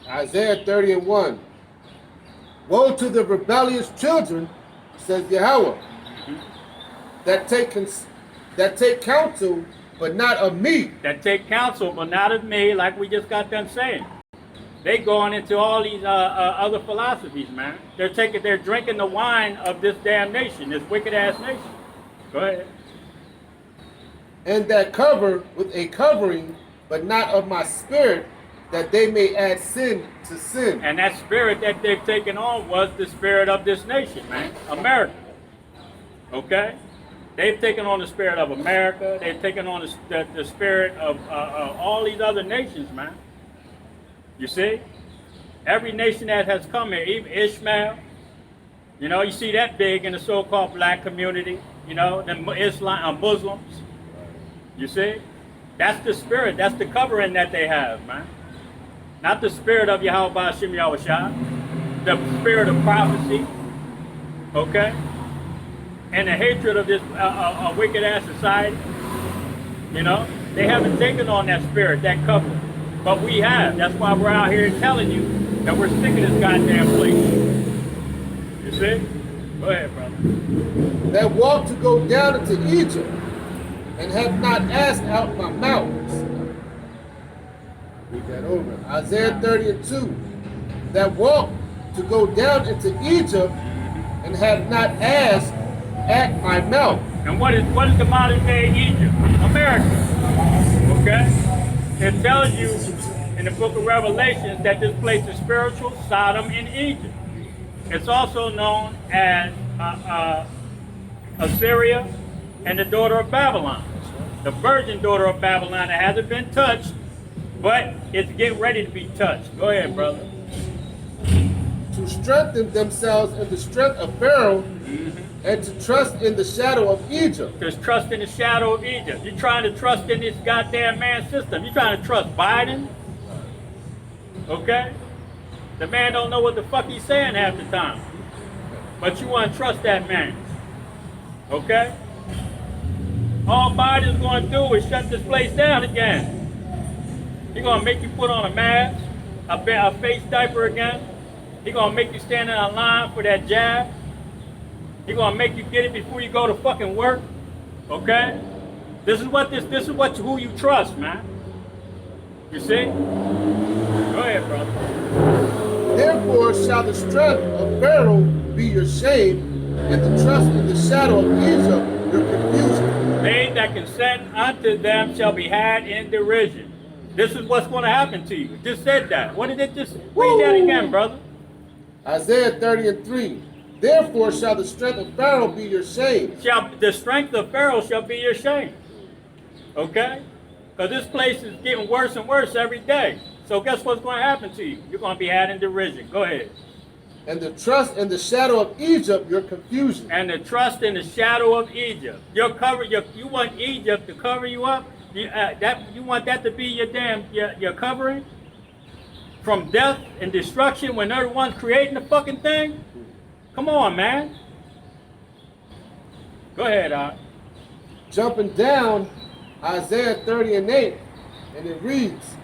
Isaiah 30 and 1. Woe to the rebellious children, says Yahweh, that take counsel, but not of me. That take counsel, but not of me, like we just got done saying. They going into all these other philosophies, man. They're drinking the wine of this damn nation, this wicked ass nation. Go ahead. And that cover with a covering, but not of my spirit, that they may add sin to sin. And that spirit that they've taken on was the spirit of this nation, man, America. Okay? They've taken on the spirit of America. They've taken on the spirit of all these other nations, man. You see? Every nation that has come here, even Ishmael, you know, you see that big in the so-called black community, you know, the Muslims. You see? That's the spirit. That's the covering that they have, man. Not the spirit of Yahweh Ba'ashim Yahushua, the spirit of prophecy, okay? And the hatred of this wicked ass society, you know? They haven't taken on that spirit, that covering. But we have. That's why we're out here telling you that we're sick of this goddamn place. You see? Go ahead, brother. That walk to go down into Egypt, and have not asked out my mouth. Read that over. Isaiah 30 and 2. That walk to go down into Egypt and have not asked at my mouth. And what is the modern day Egypt? America. Okay? It tells you in the book of Revelations that this place is spiritual Sodom in Egypt. It's also known as Assyria and the daughter of Babylon. The virgin daughter of Babylon that hasn't been touched, but it's getting ready to be touched. Go ahead, brother. To strengthen themselves in the strength of Pharaoh, and to trust in the shadow of Egypt. Just trust in the shadow of Egypt. You're trying to trust in this goddamn man system. You're trying to trust Biden. Okay? The man don't know what the fuck he's saying half the time. But you want to trust that man. Okay? All Biden's going to do is shut this place down again. He's going to make you put on a mask, a face diaper again. He's going to make you stand in a line for that jab. He's going to make you get it before you go to fucking work. Okay? This is who you trust, man. You see? Go ahead, brother. Therefore shall the strength of Pharaoh be your shame, and the trust in the shadow of Egypt your confusion. They that consent unto them shall be had in derision. This is what's going to happen to you. It just said that. What did it just read that again, brother? Isaiah 30 and 3. Therefore shall the strength of Pharaoh be your shame. The strength of Pharaoh shall be your shame. Okay? Because this place is getting worse and worse every day. So guess what's going to happen to you? You're going to be had in derision. Go ahead. And the trust in the shadow of Egypt your confusion. And the trust in the shadow of Egypt. You want Egypt to cover you up? You want that to be your covering? From death and destruction when they're the ones creating the fucking thing? Come on, man. Go ahead, Art. Jumping down, Isaiah 30 and 8, and it reads,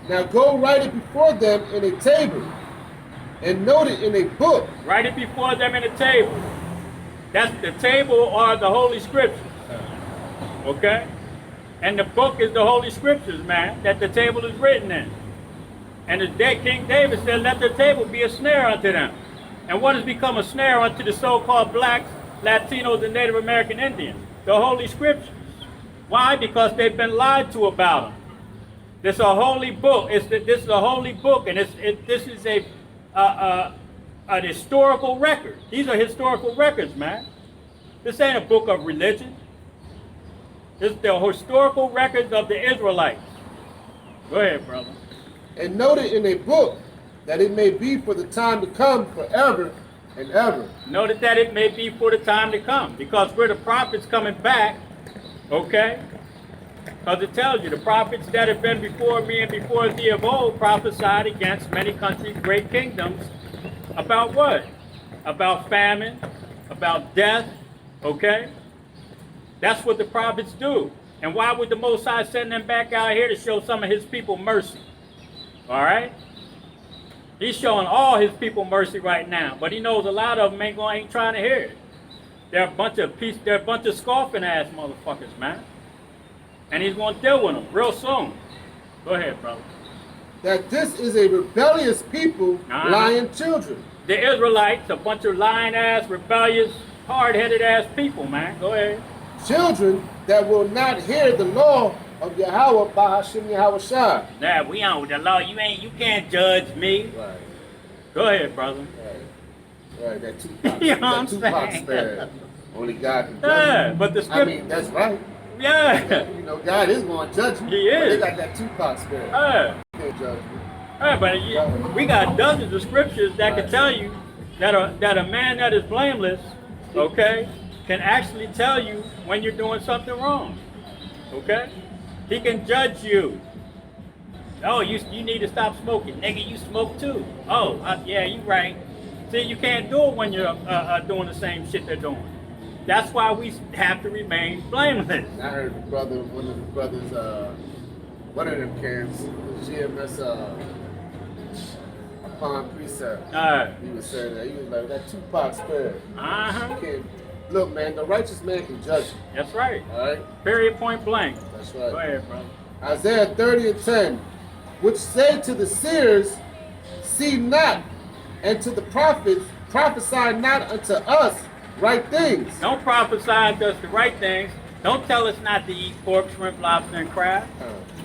Now go write it before them in a table, and note it in a book. Write it before them in a table. That's the table or the Holy Scriptures. Okay? And the book is the Holy Scriptures, man, that the table is written in. And the King David said, let the table be a snare unto them. And what has become a snare unto the so-called blacks, Latinos, and Native American Indians? The Holy Scriptures. Why? Because they've been lied to about them. This is a holy book. This is a holy book, and this is an historical record. These are historical records, man. This ain't a book of religion. This is the historical records of the Israelites. Go ahead, brother. And note it in a book, that it may be for the time to come forever, and ever. Notice that it may be for the time to come, because we're the prophets coming back, okay? Because it tells you, the prophets that have been before me and before thee of old prophesied against many countries, great kingdoms, about what? About famine, about death, okay? That's what the prophets do. And why would the Most High send them back out here? To show some of his people mercy, all right? He's showing all his people mercy right now, but he knows a lot of them ain't trying to hear it. They're a bunch of scoffing ass motherfuckers, man. And he's going to deal with them real soon. Go ahead, brother. That this is a rebellious people, lying children. The Israelites, a bunch of lying ass, rebellious, hard-headed ass people, man. Go ahead. Children that will not hear the law of Yahweh by Hashem Yahweh Shai. Nah, we on with the law. You can't judge me. Right. Go ahead, brother. Right, that Tupac, You know what I'm that Tupac saying? said, only God can judge Yeah, you. but the I script, mean, that's right. yeah, You know, God is going to judge you. He But is. they got that Tupac spirit. yeah. He can't judge you. Yeah, but we got dozens of scriptures that can tell you that a man that is blameless, okay, can actually tell you when you're doing something wrong. Okay? He can judge you. Oh, you need to stop smoking. Nigga, you smoke too. Oh, yeah, you right. See, you can't do it when you're doing the same shit they're doing. That's why we have to remain blameless. I heard one of the brothers, one of them camps, GMS, upon precept. He was saying that. He was like, that Tupac spirit. Uh-huh. You can't, look, man, the righteous man can judge you. That's right. All right? Period, point blank. That's right. Go ahead, brother. Isaiah 30:10, which say to the seers, see not, and to the prophets, prophesy not unto us right things. Don't prophesy to us the right things. Don't tell us not to eat pork, shrimp, lobster, and crab.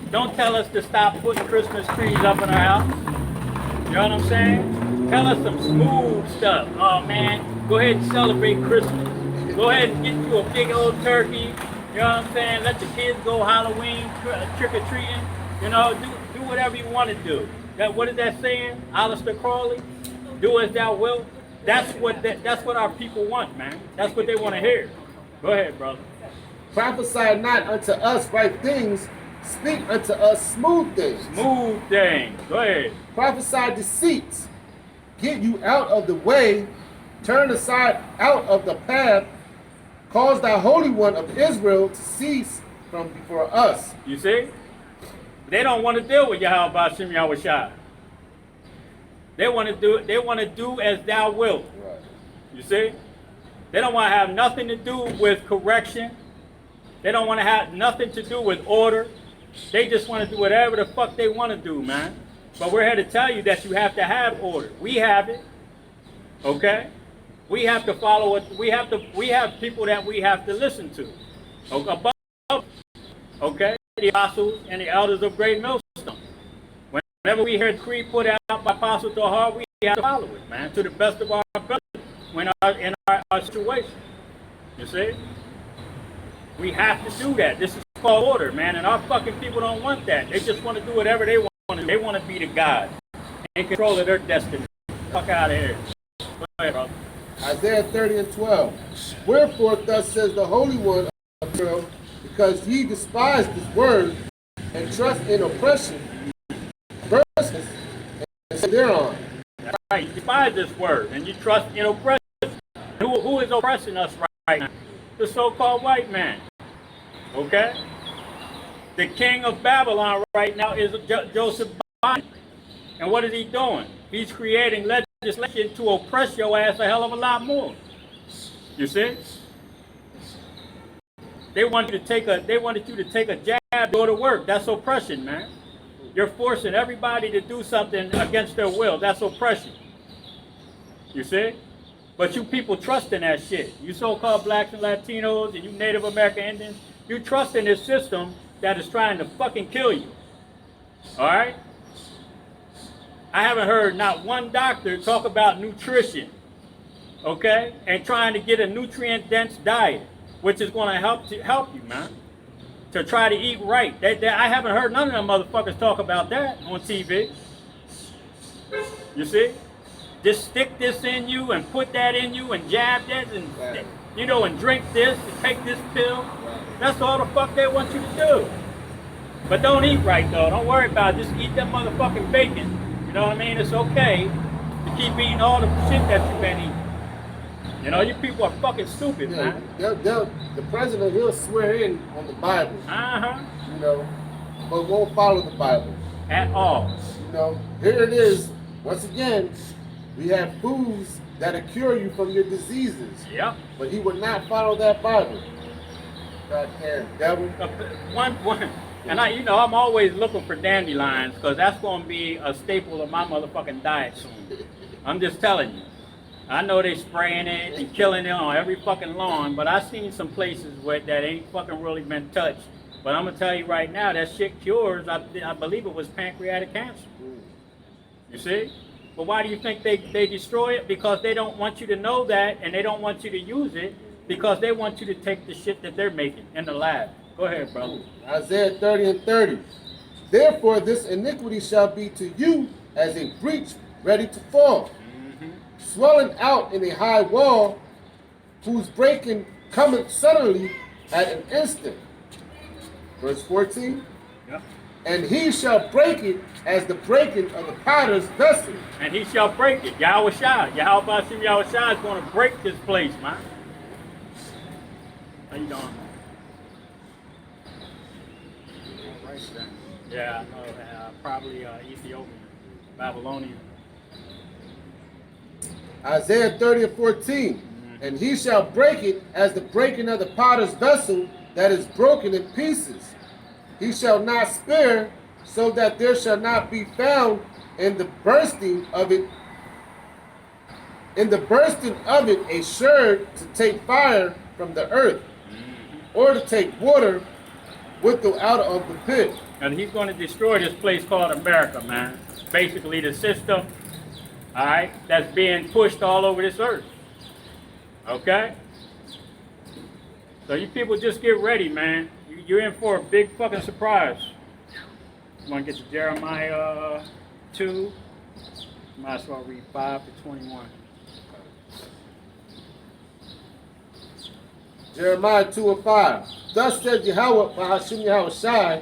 Don't tell us to stop putting Christmas trees up in our house. You know what I'm saying? Tell us some smooth stuff. Oh man, go ahead and celebrate Christmas. Go ahead and get you a big old turkey. You know what I'm saying? Let the kids go Halloween trick-or-treating. You know, do whatever you want to do. What is that saying? Aleister Crowley? Do as thou wilt. That's what our people want, man. That's what they want to hear. Go ahead, brother. Prophesy not unto us right things, speak unto us smooth things. Smooth things. Go ahead. Prophesy deceits, get you out of the way, turn aside out of the path, cause thy Holy One of Israel to cease from before us. You see? They don't want to deal with Yahweh Ba'ashem Yahweh Shai. They want to do as thou wilt. Right. You see? They don't want to have nothing to do with correction. They don't want to have nothing to do with order. They just want to do whatever the fuck they want to do, man. But we're here to tell you that you have to have order. We have it. Okay? We have to follow it. We have people that we have to listen to. Above, okay? The apostles and the elders of Great Millstone. Whenever we hear the creed put out by Apostle Tahar, we have to follow it, man, to the best of our ability in our situation. You see? We have to do that. This is called order, man, and our fucking people don't want that. They just want to do whatever they want to do. They want to be the God in control of their destiny. Fuck out of here. Go ahead, brother. Isaiah 30:12. Wherefore thus says the Holy One of Israel, because ye despise this word and trust in oppression, verses, and say thereon. That's right. You despise this word and you trust in oppression. Who is oppressing us right now? The so-called white man. Okay? The king of Babylon right now is Joseph Biden. And what is he doing? He's creating legislation to oppress your ass a hell of a lot more. You see? They wanted you to take a jab, go to work. That's oppression, man. You're forcing everybody to do something against their will. That's oppression. You see? But you people trust in that shit. You so-called blacks and Latinos and you Native American Indians, you trust in this system that is trying to fucking kill you. All right? I haven't heard not one doctor talk about nutrition, okay? And trying to get a nutrient-dense diet, which is going to help you, man, to try to eat right. I haven't heard none of them motherfuckers talk about that on TV. You see? just stick this in you and put that in you and jab that and Right. you know and drink this and take this pill. That's all the fuck they want you to do. But don't eat right though. Don't worry about it. Just eat that motherfucking bacon. You know what I mean? It's okay to keep eating all the shit that you've been eating. You know, you people are fucking stupid, Yeah, man. the president, he'll swear in on the Bible, Uh-huh. you know, but won't follow the Bible. At all. You know, here it is. Once again, we have foods that'll cure you from your diseases, Yep. but he would not follow that Bible. Goddamn devil. One, and I'm always looking for dandelions because that's going to be a staple of my motherfucking diet soon. I'm just telling you. I know they spraying it and killing it on every fucking lawn, but I've seen some places where that ain't fucking really been touched. But I'm gonna tell you right now, that shit cures. I believe it was pancreatic cancer. You see? But why do you think they destroy it? Because they don't want you to know that, and they don't want you to use it because they want you to take the shit that they're making in the lab. Go ahead, brother. Isaiah 30:30. Therefore, this iniquity shall be to you as a breach ready to fall, swelling out in a high wall, whose breaking cometh suddenly at an instant. Verse 14. Yep. And he shall break it as the breaking of the potter's vessel. And he shall break it. Yahweh Shai. Yahweh Shai is going to break this place, man. How you doing? Yeah, I know. Probably Ethiopian, Babylonian. Isaiah 30:14. And he shall break it as the breaking of the potter's vessel that is broken in pieces. He shall not spare, so that there shall not be found in the bursting of it. In the bursting of it, a sherd to take fire from the earth, or to take water with the out of the pit. And he's going to destroy this place called America, man. Basically, the system, all right, that's being pushed all over this earth. Okay? So you people just get ready, man. You're in for a big fucking surprise. You want to get to Jeremiah 2? Might as well read 5 to 21. Jeremiah 2:5. Thus said Yahweh, Bahashim Yahweh Shai,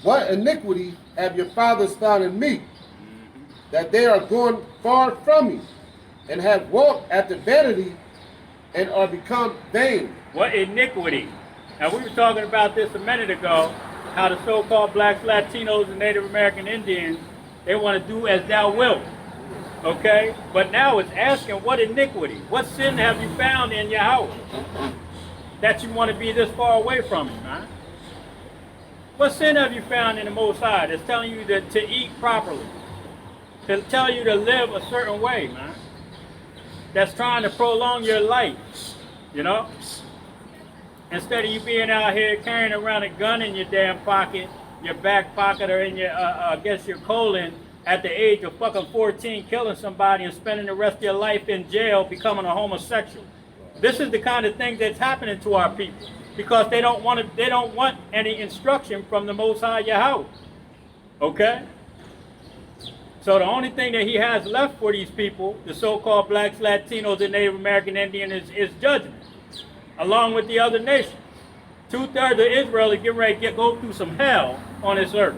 what iniquity have your fathers found in me, that they are gone far from me, and have walked after vanity, and are become vain. What iniquity? Now, we were talking about this a minute ago, how the so-called blacks, Latinos, and Native American Indians, they want to do as thou wilt. Okay? But now it's asking, what iniquity? What sin have you found in Yahweh that you want to be this far away from him, man? What sin have you found in the Most High that's telling you to eat properly? To tell you to live a certain way, man? That's trying to prolong your life, you know? Instead of you being out here carrying around a gun in your damn pocket, your back pocket, or in your, against your colon at the age of fucking 14, killing somebody and spending the rest of your life in jail becoming a homosexual. This is the kind of thing that's happening to our people because they don't want any instruction from the Most High Yahweh. Okay? So the only thing that he has left for these people, the so-called blacks, Latinos, and Native American Indian, is judgment, along with the other nations. 2/3 of Israel is getting ready to go through some hell on this earth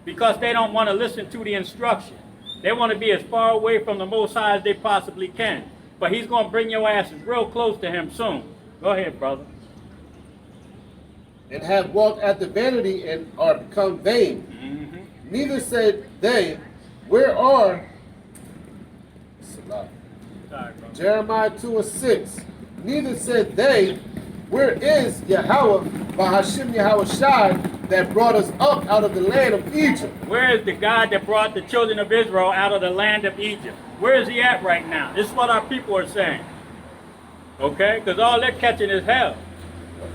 because they don't want to listen to the instruction. They want to be as far away from the Most High as they possibly can. But he's going to bring your asses real close to him soon. Go ahead, brother. And have walked after vanity, and are become vain. Neither said they, where are Sorry, brother. Jeremiah 2:6. Neither said they, where is Yahweh, Bahashim Yahweh Shai, that brought us up out of the land of Egypt? Where is the God that brought the children of Israel out of the land of Egypt? Where is he at right now? This is what our people are saying. Okay? Because all they're catching is hell.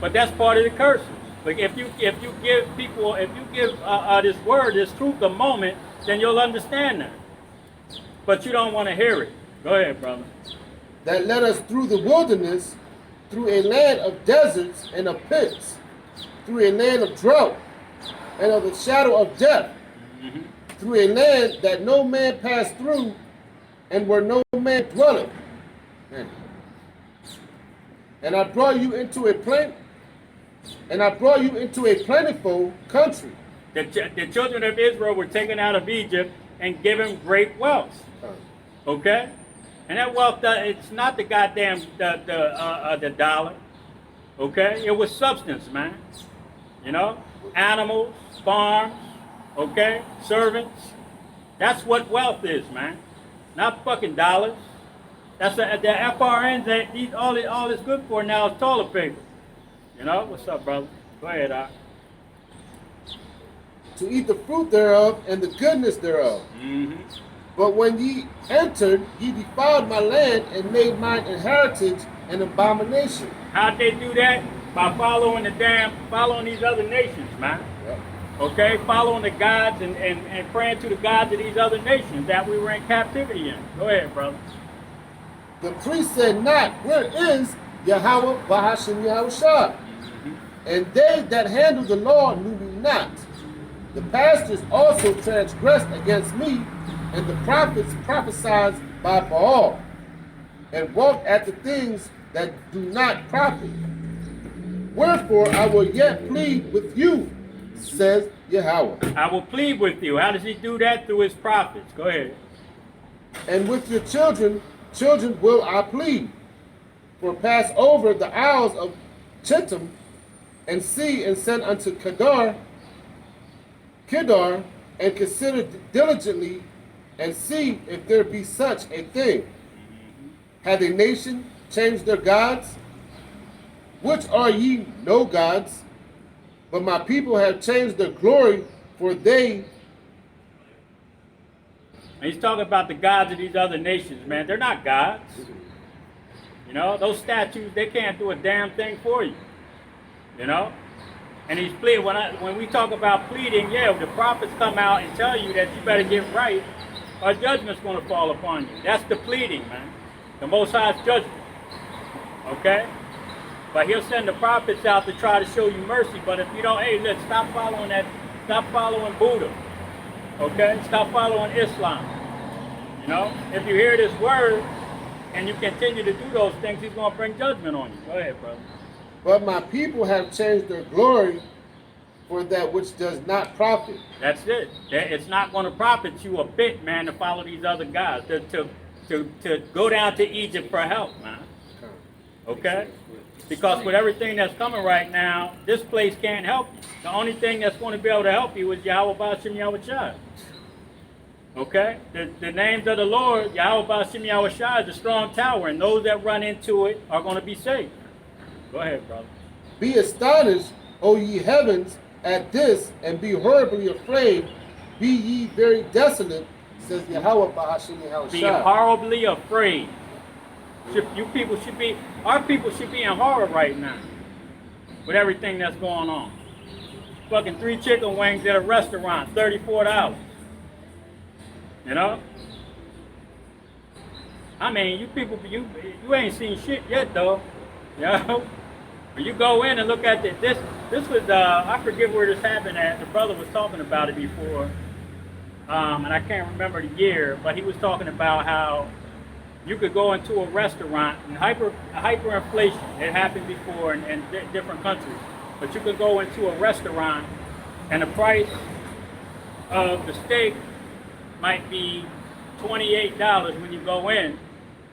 But that's part of the curses. Like if you give people, if you give this word, this truth a moment, then you'll understand that. But you don't want to hear it. Go ahead, brother. That led us through the wilderness, through a land of deserts and of pits, through a land of drought and of the shadow of death, through a land that no man passed through, and where no man dwelleth. Man. And I brought you into a plentiful country. The children of Israel were taken out of Egypt and given great wealth. Okay? And that wealth, it's not the goddamn the dollar. Okay? It was substance, man. You know? Animals, farms, okay? Servants. That's what wealth is, man. Not fucking dollars. That's the FRNs that all it's good for now is toilet paper. You know? What's up, brother? Go ahead, Doc. To eat the fruit thereof and the goodness thereof. Mm-hmm. But when ye entered, ye defiled my land and made mine inheritance an abomination. How'd they do that? By following these other nations, man. Yep. Okay? Following the gods and praying to the gods of these other nations that we were in captivity in. Go ahead, brother. The priest said not, where is Yahweh Bahashim Yahushua? And they that handled the law knew me not. The pastors also transgressed against me, and the prophets prophesied by Baal, and walked at the things that do not profit. Wherefore I will yet plead with you, says Yahweh. I will plead with you. How does he do that? Through his prophets. Go ahead. And with your children will I plead. For pass over the isles of Chittim, and see and send unto Kedar, and consider diligently, and see if there be such a thing. Hath a nation changed their gods? Which are ye no gods? But my people have changed their glory, for they... And he's talking about the gods of these other nations, man. They're not gods. You know, those statues, they can't do a damn thing for you. You know? And he's pleading, when we talk about pleading, yeah, the prophets come out and tell you that you better get right, or judgment's going to fall upon you. That's the pleading, man. The Most High's judgment. Okay? But he'll send the prophets out to try to show you mercy. But if you don't, hey, look, stop following Buddha. Okay? Stop following Islam. You know? If you hear this word and you continue to do those things, he's going to bring judgment on you. Go ahead, brother. But my people have changed their glory for that which does not profit. That's it. It's not going to profit you a bit, man, to follow these other guys, to go down to Egypt for help, man. Okay? Because with everything that's coming right now, this place can't help you. The only thing that's going to be able to help you is Yahweh Ba'ashim Yahushua. Okay? The names of the Lord, Yahweh Ba'ashim Yahushua, is a strong tower, and those that run into it are going to be safe. Go ahead, brother. Be astonished, O ye heavens, at this, and be horribly afraid. Be ye very desolate, says Yahweh Bahashim Yahushua. Be horribly afraid. Our people should be in horror right now with everything that's going on. Fucking 3 chicken wings at a restaurant, $34. You know? I mean, you people, you ain't seen shit yet, though. You know? When you go in and look at this was, I forget where this happened at. The brother was talking about it before. And I can't remember the year, but he was talking about how you could go into a restaurant and hyperinflation. It happened before in different countries. But you could go into a restaurant and the price of the steak might be $28 when you go in.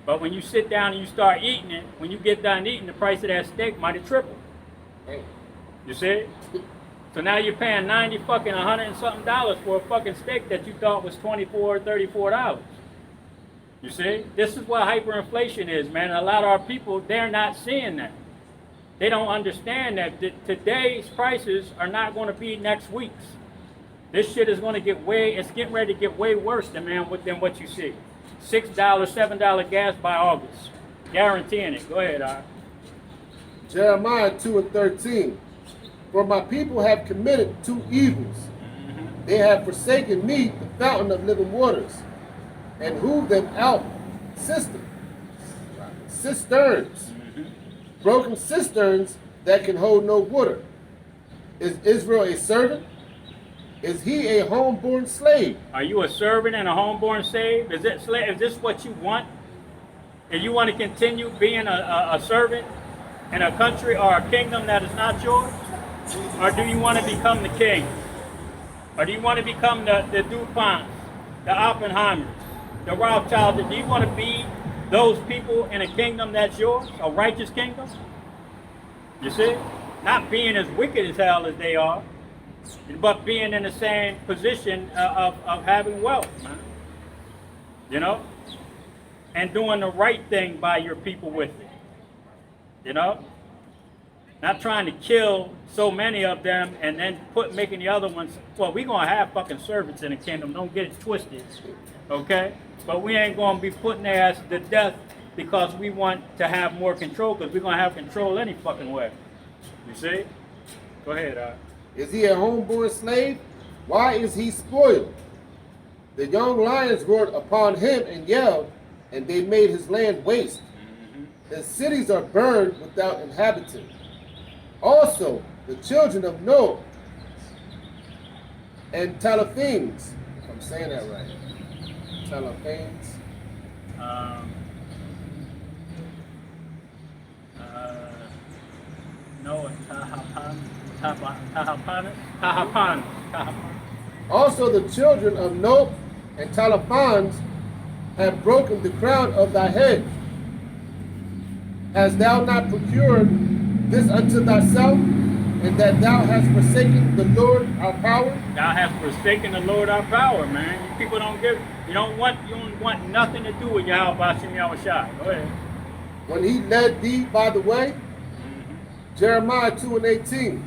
But when you sit down and you start eating it, when you get done eating, the price of that steak might have tripled. You see? So now you're paying $100 and something for a fucking steak that you thought was $24, $34. You see? This is what hyperinflation is, man. And a lot of our people, they're not seeing that. They don't understand that today's prices are not going to be next week's. This shit is going to it's getting ready to get way worse than what you see. $6, $7 gas by August. Guaranteeing it. Go ahead, Ar. Jeremiah 2:13. For my people have committed 2 evils. They have forsaken me, the fountain of living waters, and hewed them out cisterns, broken cisterns that can hold no water. Is Israel a servant? Is he a homeborn slave? Are you a servant and a homeborn slave? Is this what you want? If you want to continue being a servant in a country or a kingdom that is not yours? Or do you want to become the king? Or do you want to become the DuPonts, the Oppenheimers, the Rothschilds? Do you want to be those people in a kingdom that's yours, a righteous kingdom? You see? Not being as wicked as hell as they are, but being in the same position of having wealth, man. You know? And doing the right thing by your people with it. You know? Not trying to kill so many of them and then making the other ones, well, we're going to have fucking servants in the kingdom. Don't get it twisted. Okay? But we ain't going to be putting their ass to death because we want to have more control, because we're going to have control any fucking way. You see? Go ahead, Is he a homeborn slave? Why is he spoiled? The young lions roared upon him and yelled, and they made his land waste. His cities are burned without inhabitant. Also, the children of Noah and Telephanes, if I'm saying that right, Telephanes, Noah, Tahapan. also the children of Noah and Telephanes have broken the crown of thy head. Hast thou not procured this unto thyself, and that thou hast forsaken the Lord our power? Thou hast forsaken the Lord our power, man. You people you don't want nothing to do with Yahweh Bashim Yahushua. Go ahead. When he led thee by the way, Jeremiah 2:18.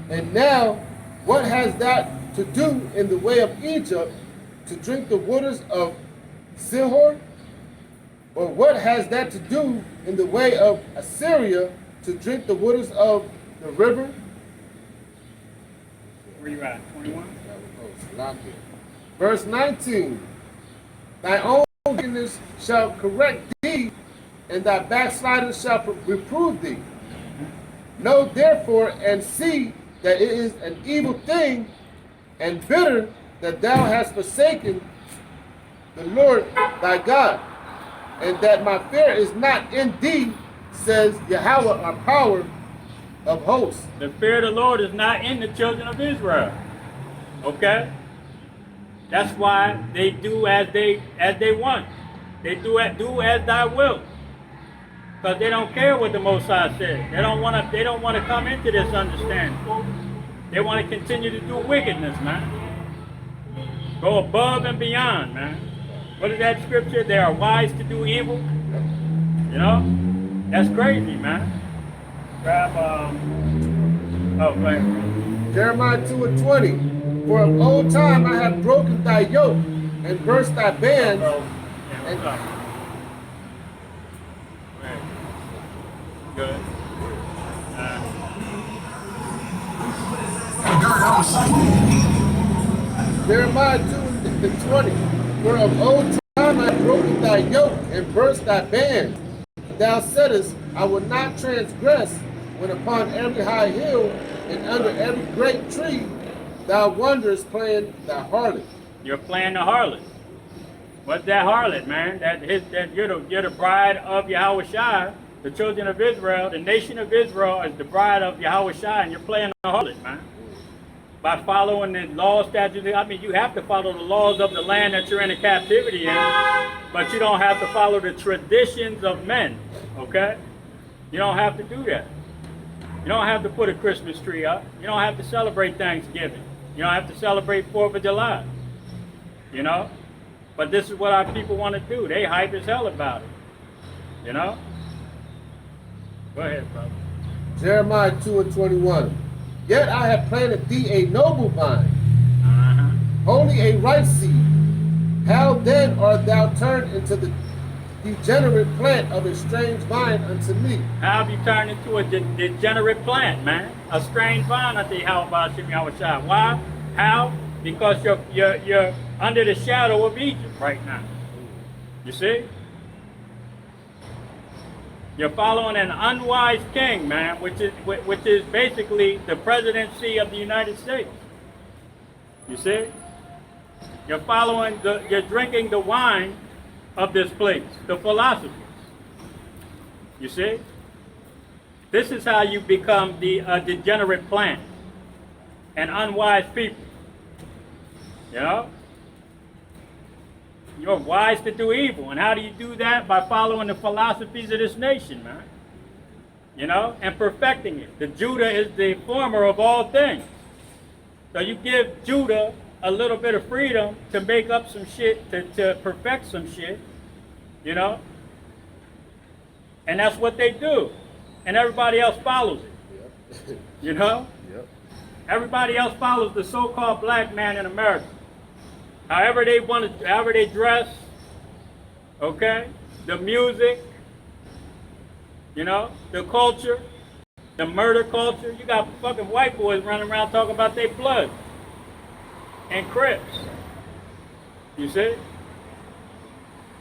And now, what has that to do in the way of Egypt to drink the waters of Sihor? Or what has that to do in the way of Assyria to drink the waters of the river? Where you at? 21? Verse 19. Thy own wickedness shall correct thee, and thy backsliders shall reprove thee. Know therefore and see that it is an evil thing and bitter that thou hast forsaken the Lord thy God, and that my fear is not in thee, says Yahweh our power of hosts. The fear of the Lord is not in the children of Israel. Okay? That's why they do as they want. They do as thy will. Because they don't care what the Most High says. They don't want to come into this understanding. They want to continue to do wickedness, man. Go above and beyond, man. What is that scripture? They are wise to do evil. You know? That's crazy, man. Grab oh, right. Jeremiah 2:20. For of old time I have broken thy yoke and burst thy bands. And good. Jeremiah 2:20. For of old time I have broken thy yoke and burst thy bands. Thou saidest, I will not transgress, when upon every high hill and under every great tree thou wanderest playing thy harlot. You're playing the harlot. What's that harlot, man? That you're the bride of Yahweh Shai, the children of Israel. The nation of Israel is the bride of Yahweh Shai, and you're playing the harlot, man. By following the law, statutes. I mean, you have to follow the laws of the land that you're in a captivity in, but you don't have to follow the traditions of men, okay? You don't have to do that. You don't have to put a Christmas tree up. You don't have to celebrate Thanksgiving. You don't have to celebrate 4th of July, you know? But this is what our people want to do. They hype as hell about it, you know? Go ahead, brother. Jeremiah 2:21. Yet I have planted thee a noble vine, holy a right seed. How then art thou turned into the degenerate plant of a strange vine unto me? How have you turned into a degenerate plant, man? A strange vine unto Yahweh Bashim Yahushua. Why? How? Because you're under the shadow of Egypt right now. You see? You're following an unwise king, man, which is basically the presidency of the United States. You see? You're drinking the wine of this place, the philosophies. You see? This is how you become the degenerate plant and unwise people. You know? You're wise to do evil. And how do you do that? By following the philosophies of this nation, man. You know? And perfecting it. The Judah is the former of all things. So you give Judah a little bit of freedom to make up some shit, to perfect some shit. You know? And that's what they do. And everybody else follows it. Yep. You know? Yep. Everybody else follows the so-called black man in America. However they want to, however they dress, okay? The music, you know, the culture, the murder culture. You got fucking white boys running around talking about their blood and Crips. You see?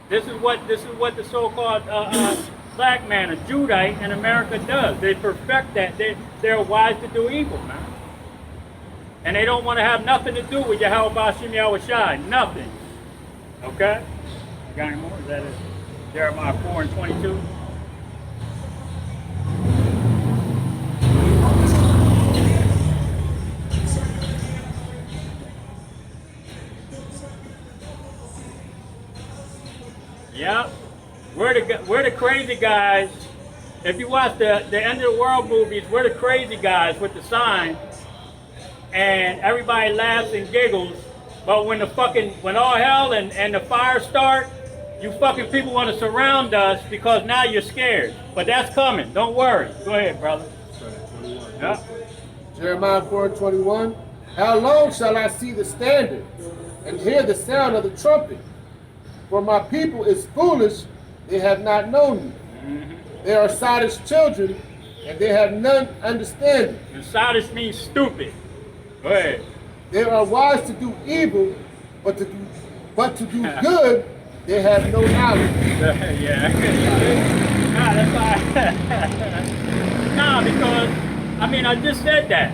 This is what the so-called black man, a Judite in America does. They perfect that. They're wise to do evil, man. And they don't want to have nothing to do with Yahweh Bashim Yahweh Shai. Nothing. Okay? You got any more? Is that it? Jeremiah 4 and 22. Yep. We're the crazy guys. If you watch the end of the world movies, we're the crazy guys with the sign. And everybody laughs and giggles, but when all hell and the fire start, you fucking people want to surround us because now you're scared. But that's coming. Don't worry. Go ahead, brother. Yeah. Jeremiah 4:21. How long shall I see the standard and hear the sound of the trumpet? For my people is foolish, they have not known me. Mm-hmm. They are sottish children, and they have none understanding. And sottish means stupid. Go ahead. They are wise to do evil, but to do good, they have no knowledge. Yeah. Nah, that's why. Nah, because I just said that.